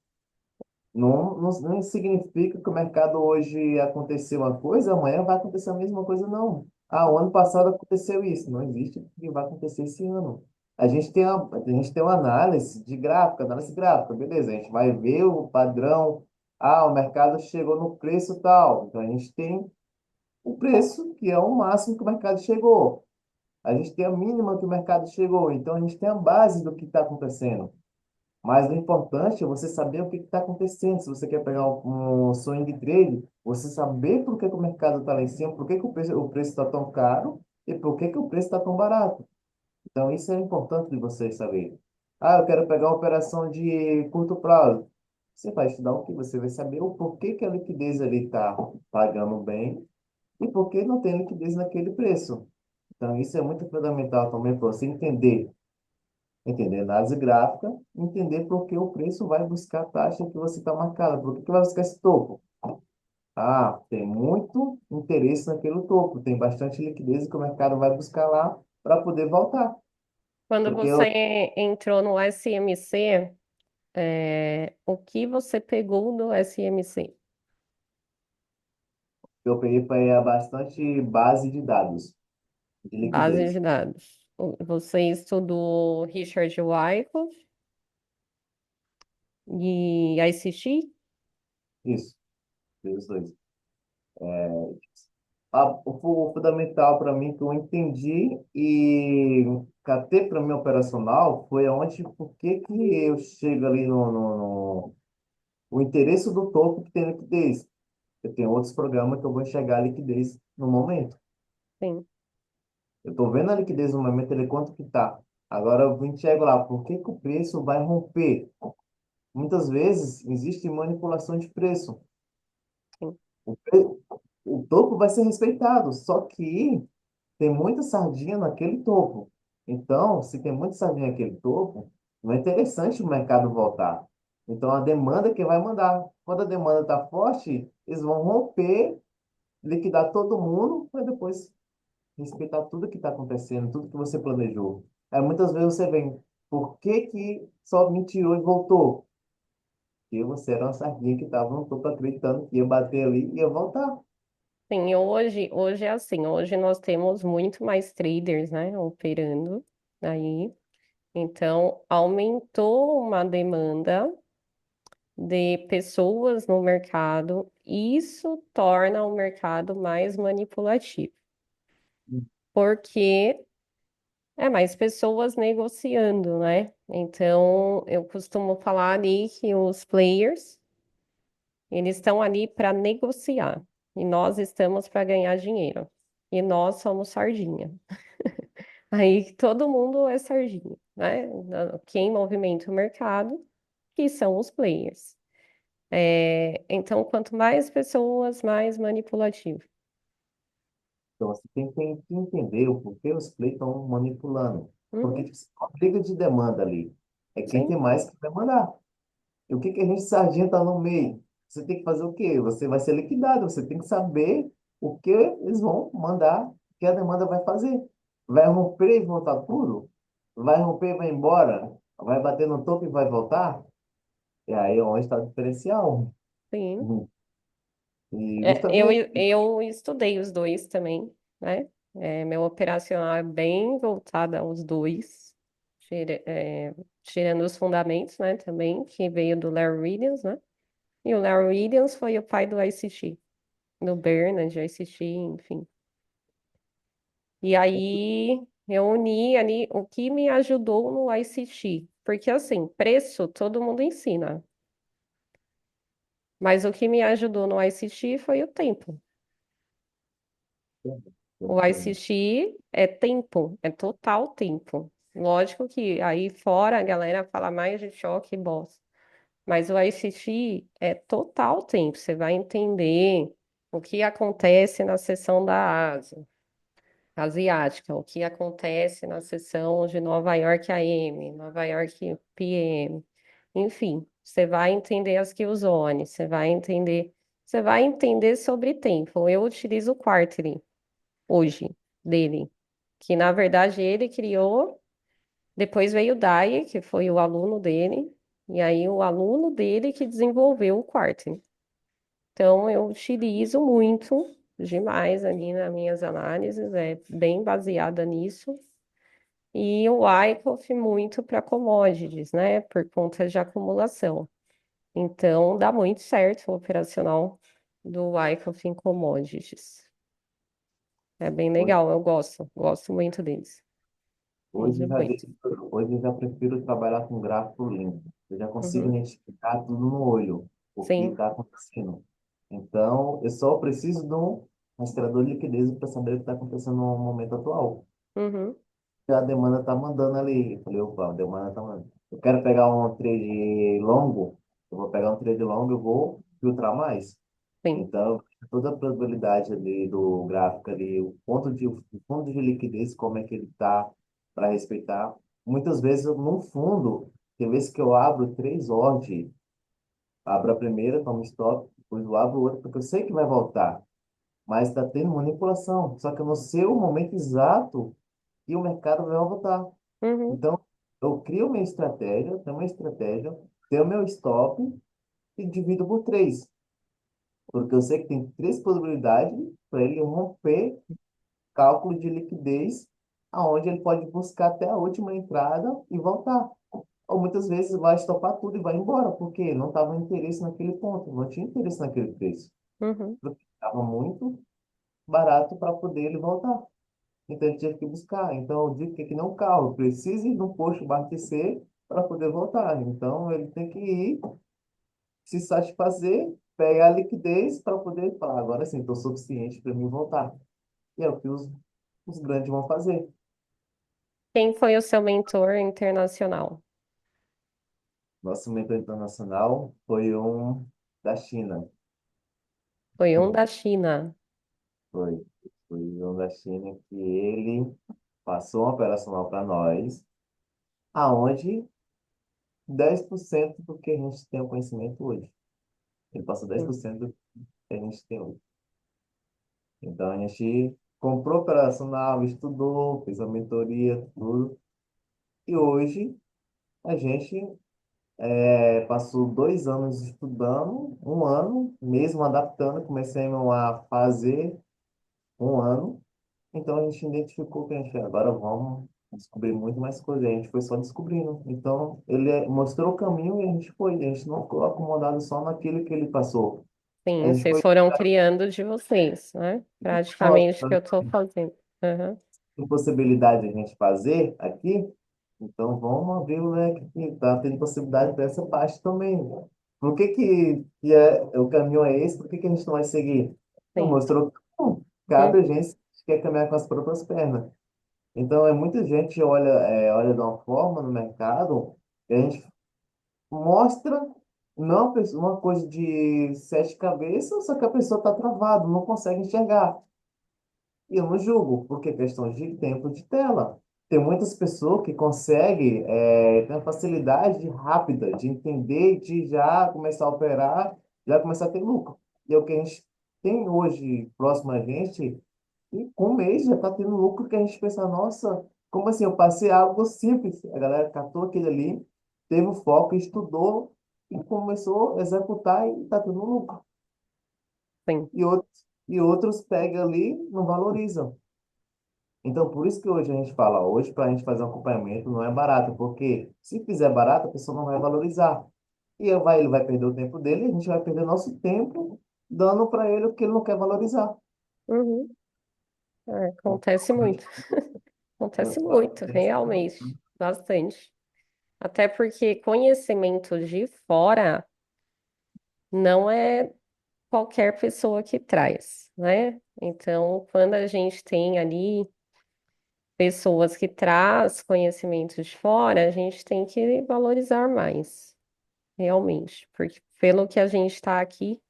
Não significa que o mercado hoje aconteceu uma coisa, amanhã vai acontecer a mesma coisa, não. Ah, o ano passado aconteceu isso. Não existe o que vai acontecer esse ano. A gente tem uma análise gráfica, beleza. A gente vai ver o padrão. Ah, o mercado chegou no preço tal. Então a gente tem o preço, que é o máximo que o mercado chegou. A gente tem a mínima que o mercado chegou. Então a gente tem a base do que está acontecendo. Mas o importante é você saber o que está acontecendo. Se você quer pegar um swing trade, você saber por que, que o mercado está lá em cima, por que, que o preço está tão caro e por que, que o preço está tão barato. Então, isso é importante de você saber. Ah, eu quero pegar uma operação de curto prazo. Você vai estudar o que? Você vai saber o porquê que a liquidez ali está pagando bem e por que não tem liquidez naquele preço. Então, isso é muito fundamental também para você entender análise gráfica, entender por que o preço vai buscar a taxa que você está marcada, por que que vai buscar esse topo. Ah, tem muito interesse naquele topo, tem bastante liquidez que o mercado vai buscar lá para poder voltar. Quando Porque você entrou no SMC, o que você pegou do SMC? eu peguei para bastante base de dados, de Base liquidez. de dados. Você estudou Richard Wyckoff e ICT? Isso, os dois. O fundamental para mim que eu entendi e catei para mim operacional foi onde, por que que eu chego ali o interesse do topo que tem liquidez. Eu tenho outros programas que eu vou enxergar a liquidez no momento. Sim, Eu estou vendo a liquidez no momento, ele quanto que está. Agora eu enxergo lá, por que que o preço vai romper? Muitas vezes existe manipulação de preço. sim. O, pre- o topo vai ser respeitado, só que tem muita sardinha naquele topo. Então, se tem muita sardinha naquele topo, não é interessante o mercado voltar. Então, a demanda é que vai mandar. Quando a demanda está forte, eles vão romper, liquidar todo mundo, para depois respeitar tudo que está acontecendo, tudo que você planejou. Aí, muitas vezes você vem, por que que só me tirou e voltou? Porque você era uma sardinha que estava no topo acreditando que ia bater ali e ia voltar. Sim, hoje é assim, hoje nós temos muito mais traders, né, operando aí. Então, aumentou uma demanda de pessoas no mercado, isso torna o mercado mais manipulativo, porque é mais pessoas negociando, né? Então, eu costumo falar ali que os players, eles estão ali para negociar, e nós estamos para ganhar dinheiro. E nós somos sardinha. Aí todo mundo é sardinha, né? Quem movimenta o mercado, que são os players. Então, quanto mais pessoas, mais manipulativo. Então, você tem que entender o porquê os players estão manipulando. Porque Uhum, tipo, é uma briga de demanda ali. É quem sim, tem mais que demandar. E o que que a gente sardinha está no meio? Você tem que fazer o quê? Você vai ser liquidado. Você tem que saber o que eles vão mandar, o que a demanda vai fazer. Vai romper e voltar tudo? Vai romper e vai embora? Vai bater no topo e vai voltar? E aí é onde está o diferencial. sim. Uhum. E É, eu, justamente eu estudei os dois também, né? Meu operacional é bem voltado aos dois, tirando os fundamentos, né? Também, que veio do Larry Williams, né? E o Larry Williams foi o pai do ICT, do Bernard, ICT, enfim. E aí eu uni ali o que me ajudou no ICT, porque assim, preço todo mundo ensina, mas o que me ajudou no ICT foi o tempo. O ICT é tempo, é total tempo. Lógico que aí fora a galera fala mais de choque e boss, mas o ICT é total tempo. Você vai entender o que acontece na seção da Ásia, asiática, o que acontece na seção de Nova York AM, Nova York PM, enfim, você vai entender as kill zones, você vai entender sobre tempo. Eu utilizo o Quarterly hoje dele, que na verdade ele criou, depois veio o Dai, que foi o aluno dele, e aí o aluno dele que desenvolveu o Quartz. Então eu utilizo muito, demais ali nas minhas análises, é bem baseada nisso. E o Wyckoff muito para commodities, né? Por conta de acumulação. Então dá muito certo o operacional do Wyckoff em commodities. É bem hoje, legal, eu gosto muito deles. hoje, Uso eu já muito. deixo, hoje eu já prefiro trabalhar com gráfico limpo. Eu já consigo Uhum. identificar tudo no olho, o que Sim. está acontecendo. Então, eu só preciso de um rastreador de liquidez para saber o que está acontecendo no momento atual. Uhum. A demanda tá mandando ali. Eu falei, opa, a demanda tá mandando. Eu quero pegar um trade longo, eu vou pegar um trade longo, eu vou filtrar mais. Sim. Então, toda a probabilidade ali do gráfico ali, o fundo de liquidez, como é que ele tá para respeitar. Muitas vezes, no fundo, tem vezes que eu abro três ordens, abro a primeira, tomo stop, depois eu abro outra, porque eu sei que vai voltar, mas está tendo manipulação. Só que eu não sei o momento exato que o mercado vai voltar. Uhum. Então, eu crio tenho uma estratégia, tenho meu stop e divido por três. Porque eu sei que tem três possibilidades para ele romper cálculo de liquidez, aonde ele pode buscar até a última entrada e voltar. Ou muitas vezes vai estopar tudo e vai embora, porque não estava interesse naquele ponto, não tinha interesse naquele preço. Uhum. Porque estava muito barato para poder ele voltar. Então ele tinha que buscar. Então eu digo que é que não carro, precisa ir no posto abastecer para poder voltar. Então ele tem que ir se satisfazer, pegar a liquidez para poder falar, agora sim, estou suficiente para mim voltar. E é o que os grandes vão fazer. Quem foi o seu mentor internacional? Nosso mentor internacional foi um da China. Foi um da China. Foi, foi um da China que ele passou um operacional para nós, aonde 10% do que a gente tem o conhecimento hoje. Ele passou dez Hum. por cento que a gente tem hoje. Então a gente comprou operacional, estudou, fez a mentoria, tudo. E hoje a gente passou 2 anos estudando, um ano, mesmo adaptando, começamos a fazer um ano. Então a gente identificou que a gente agora vamos descobrir muito mais coisas. A gente foi só descobrindo. Então, ele mostrou o caminho e a gente foi. A gente não ficou acomodado só naquilo que ele passou. A Sim, gente vocês foi, foram criando de vocês, né? Praticamente o que nossa, eu tô fazendo. Aham. tem possibilidade de a gente fazer aqui, então vamos abrir o leque aqui, tá? Tem possibilidade dessa parte também. Por que o caminho é esse? Por que a gente não vai seguir? Não Sim. mostrou que não, cabe a Uhum. gente que quer caminhar com as próprias pernas. Então, muita gente olha de uma forma no mercado e a gente mostra não uma coisa de sete cabeças, só que a pessoa está travada, não consegue enxergar. E eu não julgo, porque é questão de tempo de tela. Tem muitas pessoas que conseguem ter uma facilidade rápida de entender, de já começar a operar, já começar a ter lucro. E é o que a gente tem hoje próximo a gente, e com um mês já está tendo lucro que a gente pensa, nossa, como assim? Eu passei algo simples. A galera catou aquele ali, teve o foco, estudou e começou a executar e está tendo lucro. Sim. E outros pegam ali, não valorizam. Então, por isso que hoje a gente fala, hoje para a gente fazer um acompanhamento não é barato, porque se fizer barato, a pessoa não vai valorizar. E ele vai perder o tempo dele, e a gente vai perder nosso tempo dando para ele o que ele não quer valorizar. Uhum. É, Então, acontece muito. Acontece muito, realmente. Bastante. Até porque conhecimento de fora não é qualquer pessoa que traz, né? Então, quando a gente tem ali pessoas que traz conhecimentos de fora, a gente tem que valorizar mais, realmente, porque pelo que a gente está aqui,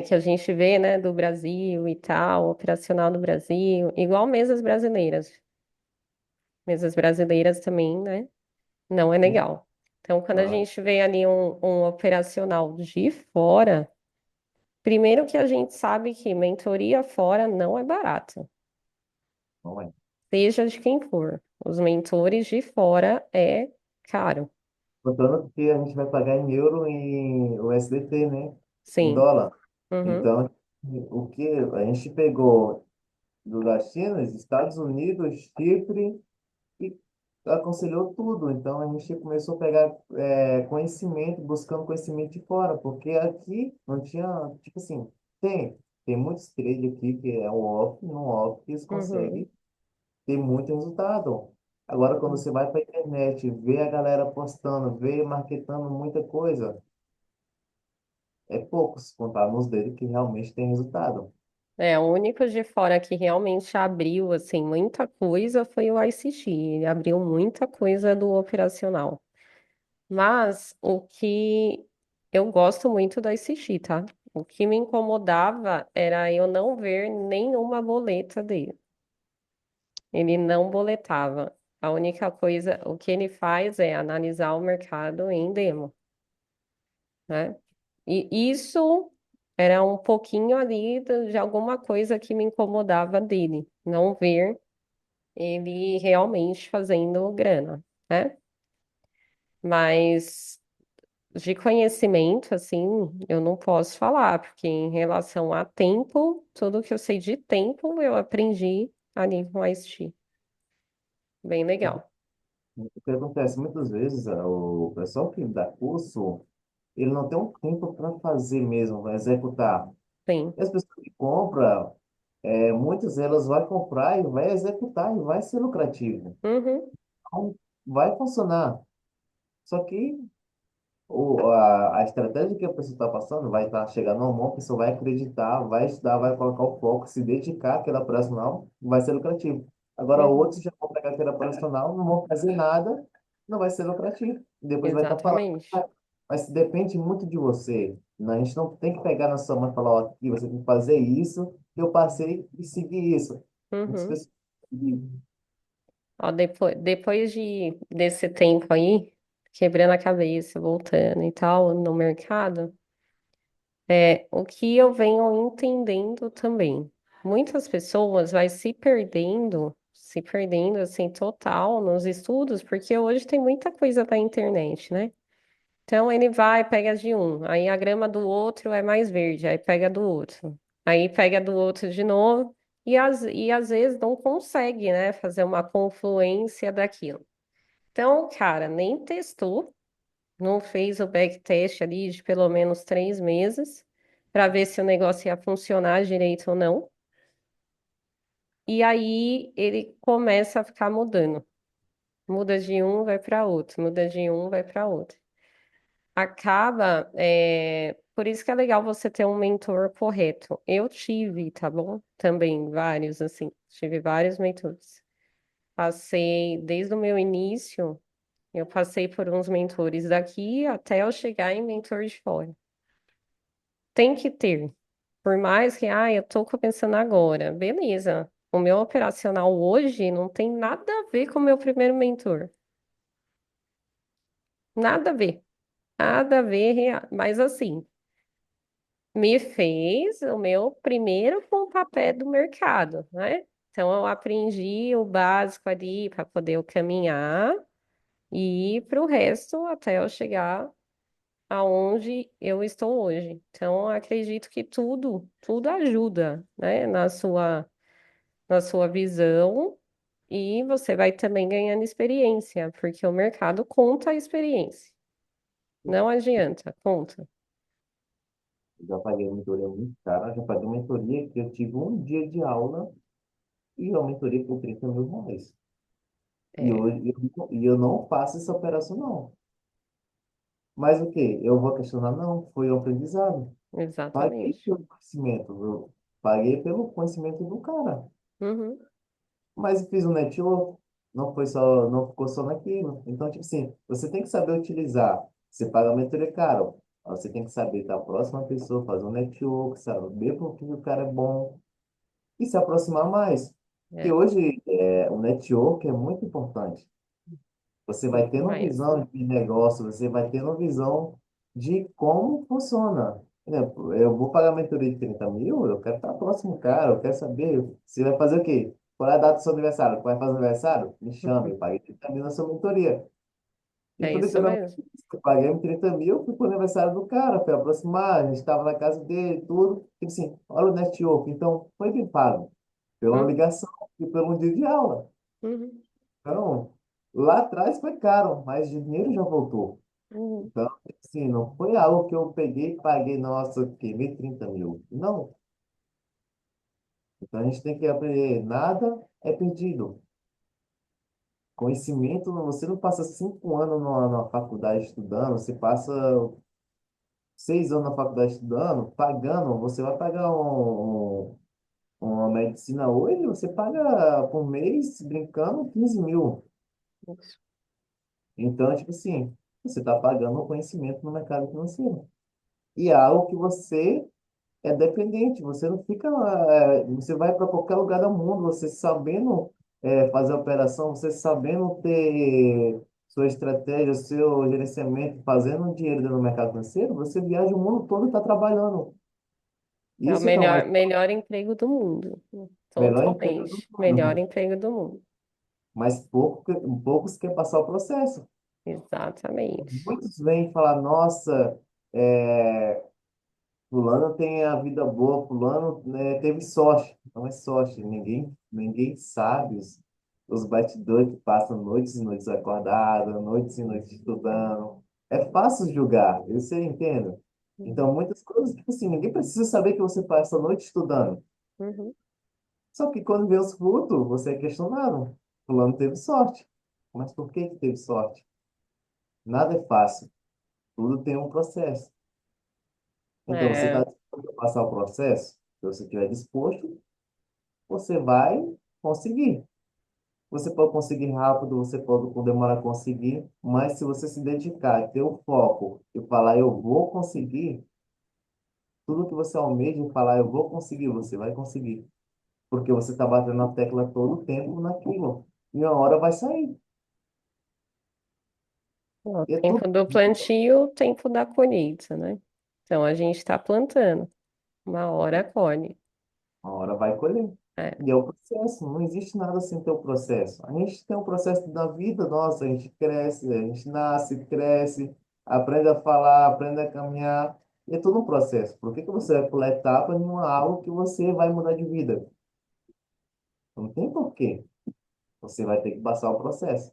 que a gente vê, né, do Brasil e tal, operacional do Brasil, igual mesas brasileiras. Mesas brasileiras também, né? Não é legal. Então, quando a ah, gente vê ali um operacional de fora, primeiro que a gente sabe que mentoria fora não é barato, não é. seja de quem for. Os mentores de fora é caro. Contando que a gente vai pagar em euro e o SDT, né? Em Sim. dólar. Uhum. Então, o que a gente pegou da China, Estados Unidos, Chipre, e aconselhou tudo. Então a gente começou a pegar conhecimento, buscando conhecimento de fora, porque aqui não tinha, tipo assim, tem muitos traders aqui que é o off, no off, que eles Uhum. conseguem ter muito resultado. Agora, quando você vai para a internet, vê a galera postando, vê marketando muita coisa, é poucos contar nos dedos que realmente tem resultado. É, o único de fora que realmente abriu, assim, muita coisa foi o ICT. Ele abriu muita coisa do operacional. Mas o que eu gosto muito do ICT, tá? O que me incomodava era eu não ver nenhuma boleta dele. Ele não boletava. A única coisa, o que ele faz é analisar o mercado em demo, né? E isso era um pouquinho ali de alguma coisa que me incomodava dele, não ver ele realmente fazendo grana, né? Mas de conhecimento, assim, eu não posso falar, porque em relação a tempo, tudo que eu sei de tempo eu aprendi ali com a ST. Bem legal. O que acontece muitas vezes, o pessoal que dá curso, ele não tem um tempo para fazer mesmo, para executar. Sim. E as pessoas que compram, muitas delas vai comprar e vai executar e vai ser lucrativo. Uhum. Então, vai funcionar. Só que a estratégia que a pessoa está passando vai estar chegando ao mão, a pessoa vai acreditar, vai estudar, vai colocar o foco, se dedicar àquela profissional, vai ser lucrativo. Agora, Uhum. outros já vão pegar aquela profissional, não vão fazer nada, não vai ser lucrativo. E depois vai estar falando. Exatamente. "Ah, mas depende muito de você. Né? A gente não tem que pegar na sua mão e falar, ó, aqui você tem que fazer isso, eu passei e segui isso. Muitas Uhum. pessoas. Ó, depois desse tempo aí, quebrando a cabeça, voltando e tal, no mercado, o que eu venho entendendo também. Muitas pessoas vai se perdendo assim total nos estudos, porque hoje tem muita coisa na internet, né? Então ele vai, pega de um, aí a grama do outro é mais verde, aí pega do outro, aí pega do outro de novo, e às vezes não consegue, né, fazer uma confluência daquilo. Então, o cara nem testou, não fez o backtest ali de pelo menos 3 meses para ver se o negócio ia funcionar direito ou não. E aí ele começa a ficar mudando. Muda de um, vai para outro, muda de um, vai para outro. Acaba, por isso que é legal você ter um mentor correto. Eu tive, tá bom? Também vários, assim, tive vários mentores. Passei, desde o meu início, eu passei por uns mentores daqui até eu chegar em mentor de fora. Tem que ter. Por mais que, eu tô começando agora, beleza. O meu operacional hoje não tem nada a ver com o meu primeiro mentor. Nada a ver. Nada a ver, mas assim, me fez o meu primeiro pontapé do mercado, né? Então eu aprendi o básico ali para poder eu caminhar e ir para o resto até eu chegar aonde eu estou hoje. Então eu acredito que tudo ajuda, né, na sua visão e você vai também ganhando experiência, porque o mercado conta a experiência. Não adianta, conta. Já paguei mentoria muito cara, já paguei mentoria que eu tive um dia de aula e uma mentoria por R$ 30.000. É, E eu não faço essa operação, não. Mas o quê? Eu vou questionar? Não, foi um aprendizado. Paguei exatamente. pelo conhecimento, eu paguei pelo conhecimento do cara. Uhum, Mas eu fiz um network, não foi só, não ficou só naquilo. Então, tipo assim, você tem que saber utilizar. Você paga a mentoria caro. Você tem que saber da próxima pessoa, fazer um network, saber por que o cara é bom e se aproximar mais. Porque é, hoje o network é muito importante. Você vai tendo demais. visão de negócio, você vai tendo visão de como funciona. Por exemplo, eu vou pagar a mentoria de 30.000, eu quero estar próximo, cara, eu quero saber. Você vai fazer o quê? Qual é a data do seu aniversário? Vai fazer aniversário? Me chame, eu Uhum, paguei 30.000 na sua mentoria. E é foi isso literalmente mesmo. isso. Eu paguei 30.000, fui pro aniversário do cara, fui aproximar, a gente estava na casa dele, tudo. Tipo assim, olha o network. Então, foi bem pago. Pela Uhum, ligação e pelo dia de aula. uhum, Então, lá atrás foi caro, mas o dinheiro já voltou. uhum. Então, assim, não foi algo que eu peguei e paguei, nossa, queimei 30.000. Não. Então, a gente tem que aprender, nada é perdido. Conhecimento, você não passa 5 anos numa faculdade estudando, você passa 6 anos na faculdade estudando, pagando, você vai pagar uma medicina hoje, você paga por mês, brincando, 15.000. Isso. Então, tipo assim, você está pagando um conhecimento no mercado financeiro. E é algo que você é dependente, você não fica, você vai para qualquer lugar do mundo, você sabendo fazer a operação, você sabendo ter sua estratégia, seu gerenciamento, fazendo dinheiro dentro do mercado financeiro, você viaja o mundo todo e está trabalhando. É o Isso que é o mais melhor emprego do mundo. melhor emprego do Totalmente. Melhor mundo. emprego do mundo. Mas poucos querem passar o processo. Exatamente. Muitos vêm falar, nossa, é, fulano tem a vida boa, fulano, né, teve sorte. Não é sorte, ninguém sabe os batidores que passam noites e noites acordados, noites e noites estudando. É fácil julgar, você entende? Uhum, Então, muitas coisas, tipo assim, ninguém precisa saber que você passa a noite estudando. uhum. Só que quando vê os frutos, você é questionado. Fulano teve sorte. Mas por que que teve sorte? Nada é fácil. Tudo tem um processo. Então, você está É, disposto a passar o processo? Se você estiver disposto, você vai conseguir. Você pode conseguir rápido, você pode demorar a conseguir, mas se você se dedicar, ter o foco e falar, eu vou conseguir, tudo que você almeja e falar, eu vou conseguir, você vai conseguir. Porque você está batendo na tecla todo o tempo naquilo. E uma hora vai sair. o E é tudo, tempo do plantio, o tempo da colheita, né? Então a gente está plantando. Uma hora colhe. uma hora vai colher. É, E é o processo, não existe nada sem ter o processo. A gente tem um processo da vida nossa, a gente cresce, a gente nasce, cresce, aprende a falar, aprende a caminhar. E é tudo um processo. Por que que você vai pular etapa em algo que você vai mudar de vida? Não tem porquê. Você vai ter que passar o processo.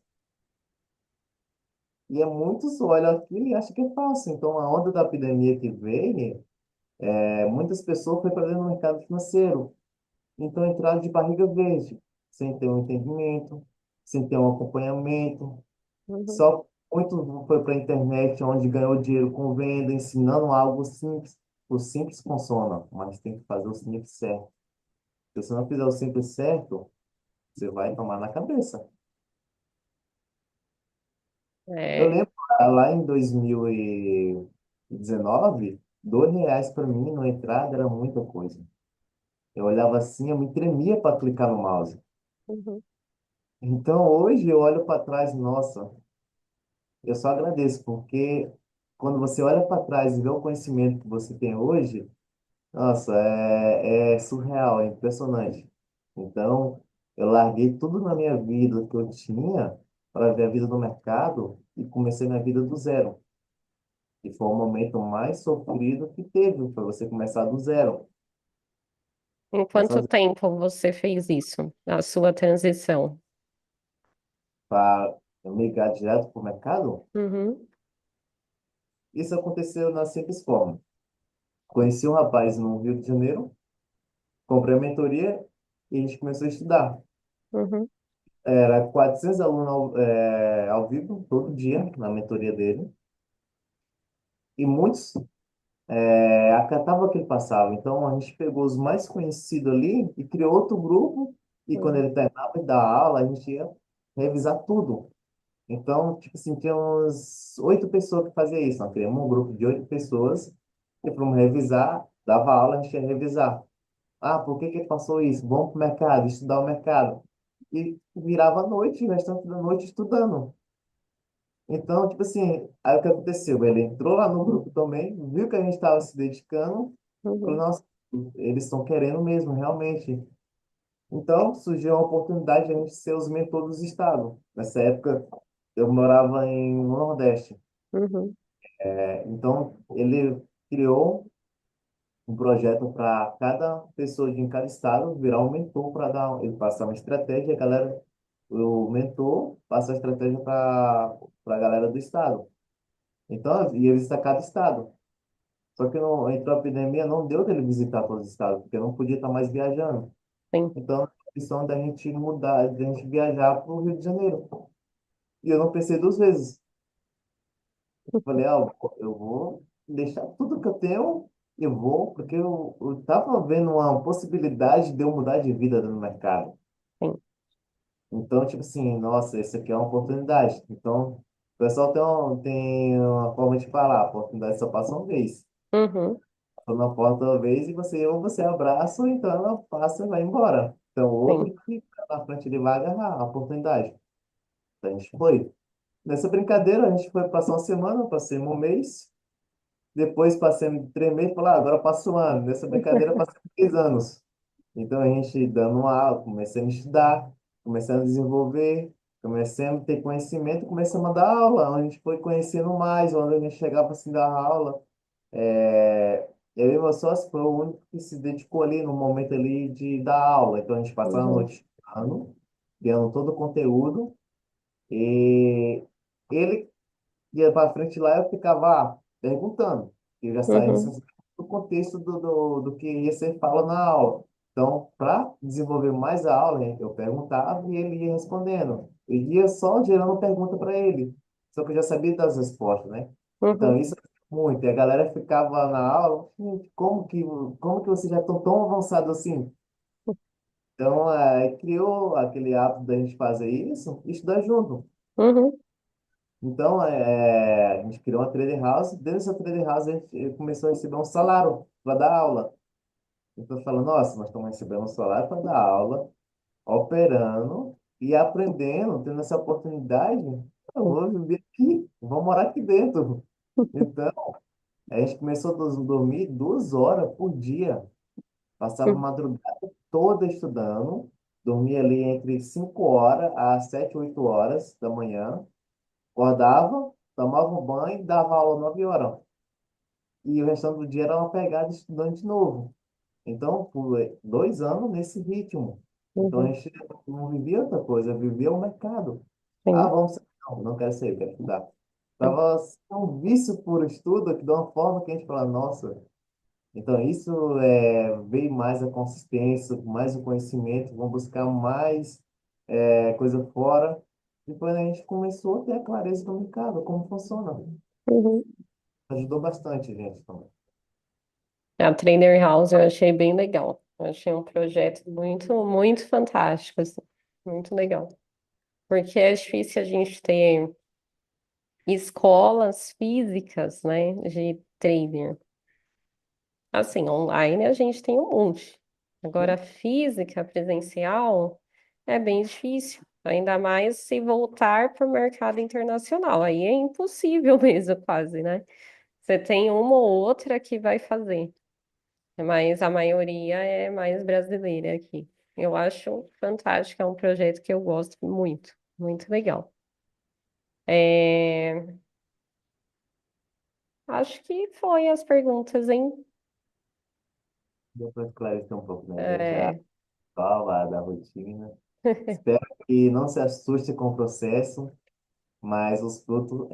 E é muitos olham aquilo e acham que é fácil. Então, a onda da epidemia que veio, muitas pessoas foram para dentro do mercado financeiro. Então, entraram de barriga verde, sem ter um entendimento, sem ter um acompanhamento. Uhum. Só muito foi para a internet, onde ganhou dinheiro com venda, ensinando algo simples. O simples funciona, mas tem que fazer o simples certo. Se você não fizer o simples certo, você vai tomar na cabeça. Eu É, lembro lá em 2019, R$ 2 para mim na entrada era muita coisa. Eu olhava assim, eu me tremia para clicar no mouse. uhum. Então hoje eu olho para trás, nossa, eu só agradeço, porque quando você olha para trás e vê o conhecimento que você tem hoje, nossa, é surreal, é impressionante. Então, eu larguei tudo na minha vida que eu tinha para ver a vida do mercado e comecei minha vida do zero. E foi o momento mais sofrido que teve, para você começar do zero. Em quanto Começar tempo você fez isso, a sua transição? para migrar direto para o mercado. Uhum, Isso aconteceu na simples forma. Conheci um rapaz no Rio de Janeiro, comprei a mentoria e a gente começou a estudar. uhum, Era 400 alunos ao vivo, todo dia, na mentoria dele. E muitos acatavam o que ele passava. Então, a gente pegou os mais conhecidos ali e criou outro grupo. E quando uhum, ele terminava de dar aula, a gente ia revisar tudo. Então, tipo assim, tinha uns 8 pessoas que faziam isso. Nós criamos um grupo de 8 pessoas e fomos revisar, dava aula, a gente ia revisar. Ah, por que que ele passou isso? Vamos para o mercado, estudar o mercado. E virava a noite, o restante da noite estudando. Então, tipo assim, aí o que aconteceu? Ele entrou lá no grupo também, viu que a gente estava se dedicando, falou, uhum, nossa, eles estão querendo mesmo, realmente. Então, surgiu a oportunidade de a gente ser os mentores dos estados. Nessa época, eu morava no Nordeste. uhum, Então, ele criou um projeto para cada pessoa de cada estado virar um mentor para dar, ele passar uma estratégia, a galera, o mentor passa a estratégia para a galera do estado. Então, e ele visita cada estado. Só que não, entrou a epidemia, não deu dele visitar todos os estados, porque não podia estar mais viajando. sim, Então, a opção da gente mudar, da gente viajar para o Rio de Janeiro. E eu não pensei 2 vezes. Falei, ah, eu vou deixar tudo que eu tenho, eu vou, porque eu tava vendo uma possibilidade de eu mudar de vida no mercado. sim, Então, tipo assim, nossa, isso aqui é uma oportunidade. Então, o pessoal tem uma forma de falar, a oportunidade só passa uma vez. uhum, Passou na porta uma vez e ou você abraça, ou então ela passa e vai embora. Então, sim, outro que fica na frente de vai agarrar a oportunidade. Então, a gente foi. Nessa brincadeira, a gente foi passar uma semana, passei um mês. Depois passei 3 meses, falei, ah, agora passo um ano. Nessa brincadeira, passei 3 anos. Então, a gente dando uma aula, começando a estudar, começando a desenvolver, começando a ter conhecimento, começamos a dar aula, onde a gente foi conhecendo mais, onde a gente chegava assim, dar aula. Eu e meu sócio foi o único que se dedicou ali no momento ali de dar aula. Então, a gente passava a uhum, noite estudando, dando todo o conteúdo, e ele ia para frente lá, eu ficava perguntando. Eu já saía uhum, do contexto do que ia ser fala na aula. Então, para desenvolver mais a aula, eu perguntava e ele ia respondendo. Eu ia só gerando pergunta para ele. Só que eu já sabia das respostas, né? Então, uhum, isso é muito. E a galera ficava na aula, "Gente, como que vocês já estão tão avançados assim?" Então, criou aquele hábito da gente fazer isso e estudar junto. uhum, Então, a gente criou uma trading house. Dentro dessa trading house, a gente começou a receber um salário para dar aula. Então, falando, nossa, nós estamos recebendo um salário para dar aula, operando e aprendendo, tendo essa oportunidade. Eu uhum, vou viver aqui, vou morar aqui dentro. Então, a gente começou a dormir 2 horas por dia. Passava a uhum, madrugada toda estudando. Dormia ali entre 5 horas a 7, 8 horas da manhã. Acordava, tomava um banho, dava aula 9 horas. E o restante do dia era uma pegada estudante de novo. Então, por 2 anos nesse ritmo. Então a Uhum. gente não vivia outra coisa, vivia o mercado. Ah, Sim, vamos sair. Não, não quero sair, eu quero estudar. sim. Tava um vício por estudo que de uma forma que a gente fala, nossa, então isso veio mais a consistência, mais o conhecimento, vamos buscar mais coisa fora. Depois a gente começou a ter a clareza do mercado, como funciona. Uhum. Ajudou bastante, gente, também. A Trainer House eu achei bem legal. Eu achei um projeto muito, muito fantástico, assim. Muito legal. Porque é difícil a gente ter escolas físicas, né, de trainer. Assim, online a gente tem um monte. Agora, física, presencial, é bem difícil. Ainda mais se voltar para o mercado internacional. Aí é impossível mesmo, quase, né? Você tem uma ou outra que vai fazer, mas a maioria é mais brasileira aqui. Eu acho fantástico, é um projeto que eu gosto muito, muito legal. É, acho que foi as perguntas, hein? Deu para esclarecer um pouco, né? Já É, fala da rotina. Espero que não se assuste com o processo, mas os frutos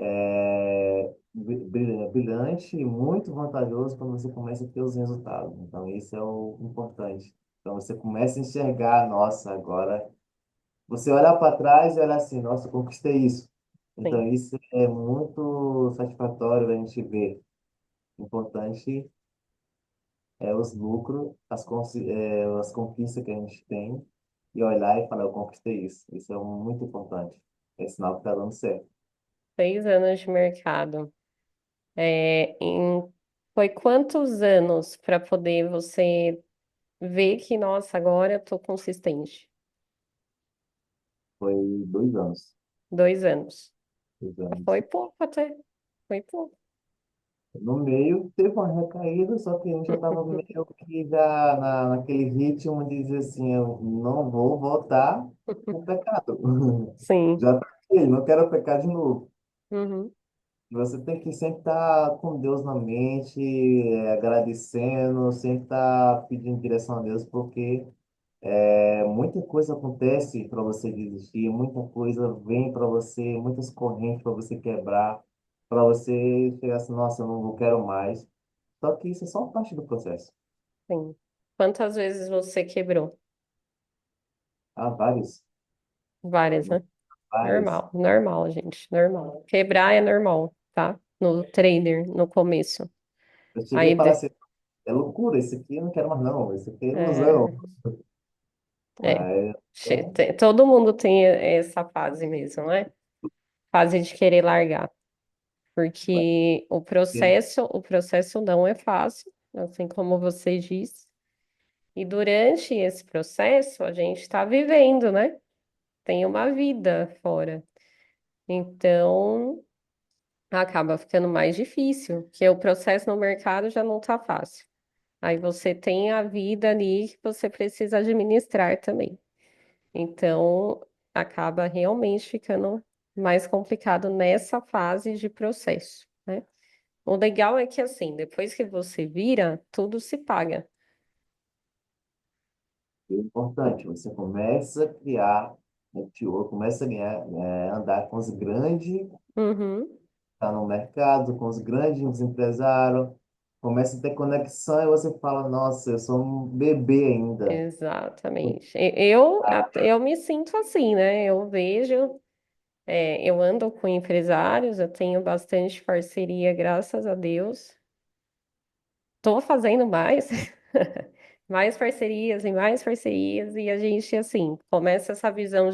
brilhante e muito vantajoso quando você começa a ter os resultados. Então, isso é o importante. Então, você começa a enxergar, nossa, agora você olhar para trás e olhar assim, nossa, eu conquistei isso. sim, Então, isso é muito satisfatório a gente ver. O importante é os lucros, as conquistas que a gente tem e olhar e falar, eu conquistei isso. Isso é muito importante. É sinal que está dando certo. 6 anos de mercado. É, foi quantos anos para poder você ver que, nossa, agora eu tô consistente? Foi 2 anos. 2 anos. 2 anos. Foi pouco até. Foi pouco. No meio teve uma recaída, só que a gente já estava meio que já naquele ritmo de dizer assim, eu não vou voltar no pecado. Sim. Já tá aqui, não quero pecar de novo. Uhum. Você tem que sempre estar com Deus na mente, agradecendo, sempre estar pedindo direção a Deus, porque muita coisa acontece para você desistir, muita coisa vem para você, muitas correntes para você quebrar, para você chegar assim, nossa, eu não quero mais. Só que isso é só parte do processo. Sim. Quantas vezes você quebrou? Há vários, Várias, né? vários. Normal, normal, gente, normal. Quebrar é normal, tá? No trainer, no começo. Eu cheguei Aí, a falar assim, é loucura, esse aqui eu não quero mais não, esse aqui é ilusão. é, é, Mas, todo mundo tem essa fase mesmo, né? Fase de querer largar, mas, porque o processo não é fácil, assim como você disse. E durante esse processo, a gente está vivendo, né? Tem uma vida fora. Então, acaba ficando mais difícil, porque o processo no mercado já não está fácil. Aí você tem a vida ali que você precisa administrar também. Então, acaba realmente ficando mais complicado nessa fase de processo, né? O legal é que, assim, depois que você vira, tudo se paga. é importante, você começa a criar network, começa a ganhar, andar com os grandes, Uhum, tá no mercado, com os grandes empresários, começa a ter conexão e você fala, nossa, eu sou um bebê ainda. exatamente. Eu me sinto assim, né? Eu vejo, eu ando com empresários, eu tenho bastante parceria, graças a Deus. Tô fazendo mais, mais parcerias, e a gente, assim, começa essa visão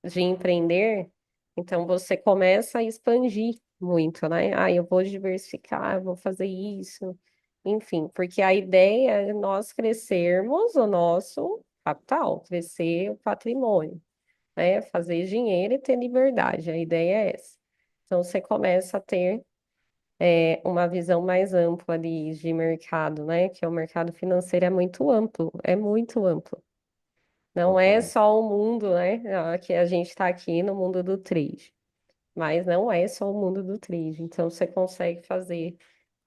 de empreender, então você começa a expandir muito, né? Ah, eu vou diversificar, eu vou fazer isso, enfim, porque a ideia é nós crescermos o nosso capital, crescer o patrimônio, né? Fazer dinheiro e ter liberdade, a ideia é essa. Então você começa a ter uma visão mais ampla ali de mercado, né? Que o mercado financeiro é muito amplo, é muito amplo. Não é Importante. só o mundo, né? Que a gente está aqui no mundo do trade, mas não é só o mundo do trade. Então você consegue fazer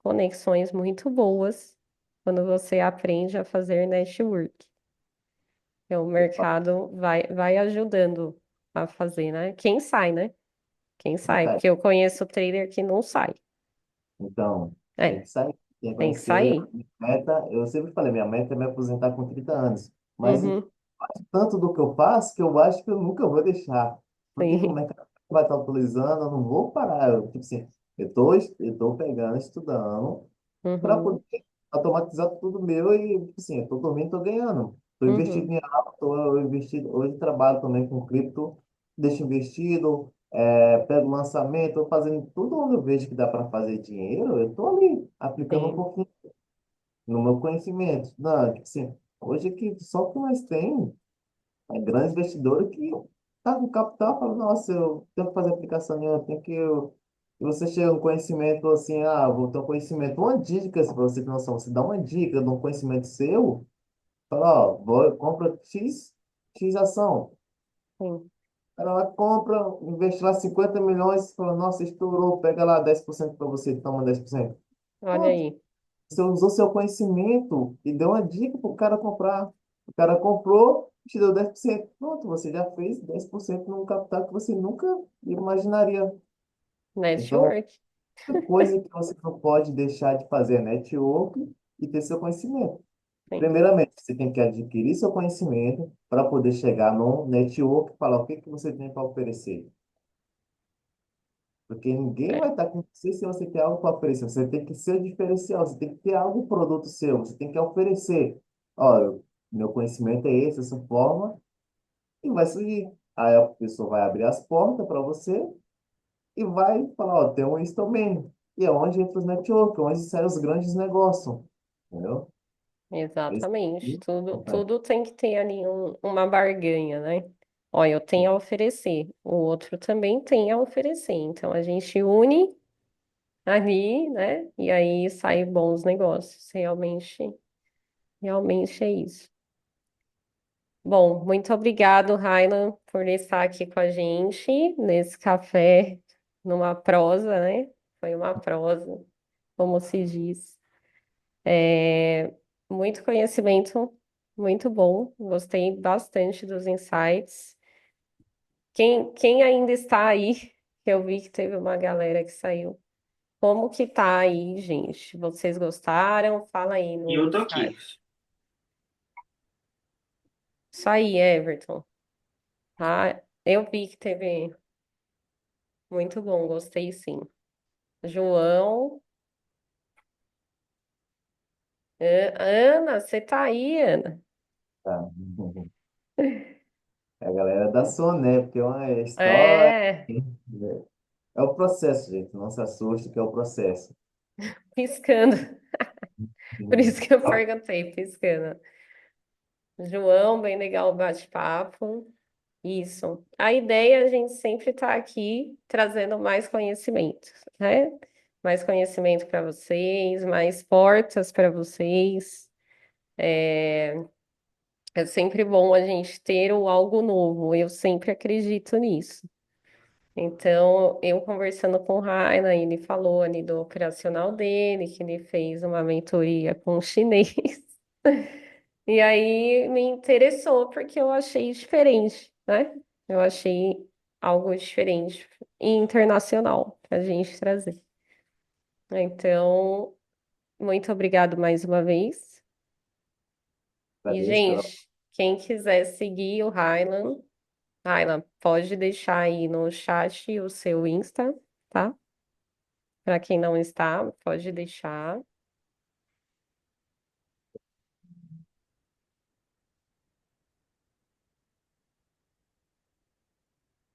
conexões muito boas quando você aprende a fazer network. Então, o mercado vai ajudando a fazer, né? Quem sai, né? Quem sai, Tá. porque eu conheço trader que não sai. Então, tem É, que sair, tem que tem que conhecer. sair. Minha meta, eu sempre falei, minha meta é me aposentar com 30 anos. Mas Uhum, tanto do que eu faço que eu acho que eu nunca vou deixar. Porque o sim. mercado vai estar atualizando, eu não vou parar. Eu, tipo assim, eu tô pegando, estudando, para Uhum, poder automatizar tudo meu e, tipo assim, eu tô dormindo, tô ganhando. Tô investido uhum, em algo, tô investido, hoje trabalho também com cripto, deixo investido, pego lançamento, tô fazendo tudo onde eu vejo que dá para fazer dinheiro, eu tô ali, aplicando um sim, pouquinho no meu conhecimento. Não, tipo assim, hoje que só que nós tem grandes investidores que tá com capital, fala, nossa, eu tenho que fazer aplicação, eu tenho que... E você chega um conhecimento assim, vou ter um conhecimento, uma dica, se você tem noção, você dá uma dica de um conhecimento seu, fala, compra X ação. sim. Ela compra, investe lá 50 milhões, fala, nossa, estourou, pega lá 10% para você, toma 10%. Olha Pronto, aí. você usou seu conhecimento e deu uma dica para o cara comprar. O cara comprou, te deu 10%. Pronto, você já fez 10% num capital que você nunca imaginaria. Então, Network. outra coisa que você não pode deixar de fazer é network e ter seu conhecimento. Sim, Primeiramente, você tem que adquirir seu conhecimento para poder chegar no network e falar o que que você tem para oferecer. Porque ninguém vai é, estar com você se você tem algo para oferecer. Você tem que ser o diferencial, você tem que ter algo, produto seu, você tem que oferecer. Olha, meu conhecimento é esse, essa forma, e vai surgir. Aí a pessoa vai abrir as portas para você e vai falar, ó, tem um isso também. E é onde entra os network, onde saem os grandes negócios. Entendeu? Esse é exatamente. Tudo, importante. tudo tem que ter ali uma barganha, né? Ó, eu tenho a oferecer, o outro também tem a oferecer. Então a gente une ali, né? E aí saem bons negócios. Realmente é isso. Bom, muito obrigado, Railan, por estar aqui com a gente nesse café, numa prosa, né? Foi uma prosa, como se diz. É, muito conhecimento, muito bom. Gostei bastante dos insights. Quem ainda está aí, que eu vi que teve uma galera que saiu. Como que tá aí, gente? Vocês gostaram? Fala aí E no eu tô aqui. chat. Isso aí, Everton. Ah, eu vi que teve muito bom, gostei sim. João, Ana, você tá aí, Ana? Tá? É a galera da Soné, porque é uma história. É, É o processo, gente. Não se assuste, que é o processo. piscando. Por isso que eu perguntei, piscando. João, bem legal o bate-papo. Isso. A ideia é a gente sempre estar aqui trazendo mais conhecimento, né? Mais conhecimento para vocês, mais portas para vocês. É sempre bom a gente ter algo novo. Eu sempre acredito nisso. Então, eu conversando com o Raina, ele falou ali do operacional dele, que ele fez uma mentoria com o chinês. E aí me interessou porque eu achei diferente, né? Eu achei algo diferente e internacional para a gente trazer. Então, muito obrigado mais uma vez. E, Agradeço pela gente, quem quiser seguir o Hylan, pode deixar aí no chat o seu Insta, tá? Para quem não está, pode deixar.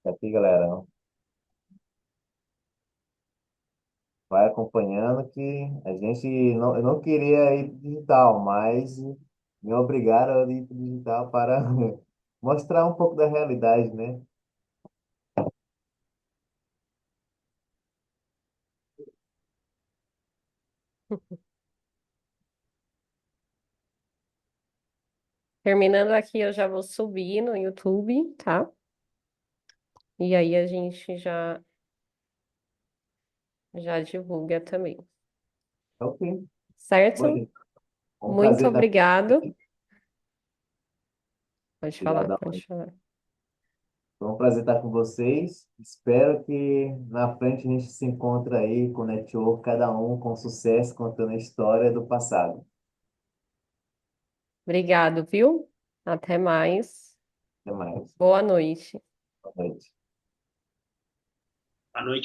aqui, galera. Vai acompanhando que a gente não, eu não queria ir pro digital, mas me obrigaram a ir para digital para mostrar um pouco da realidade, né? Terminando aqui, eu já vou subir no YouTube, tá? E aí a gente já divulga também, Ok. Bom, certo? gente, foi um Muito prazer estar obrigado. Pode falar, Obrigadão. pode falar. Foi um prazer estar com vocês. Espero que na frente a gente se encontre aí com o network, cada um com sucesso, contando a história do passado. Obrigado, viu? Até mais. Até mais. Boa noite. Boa noite. À noite.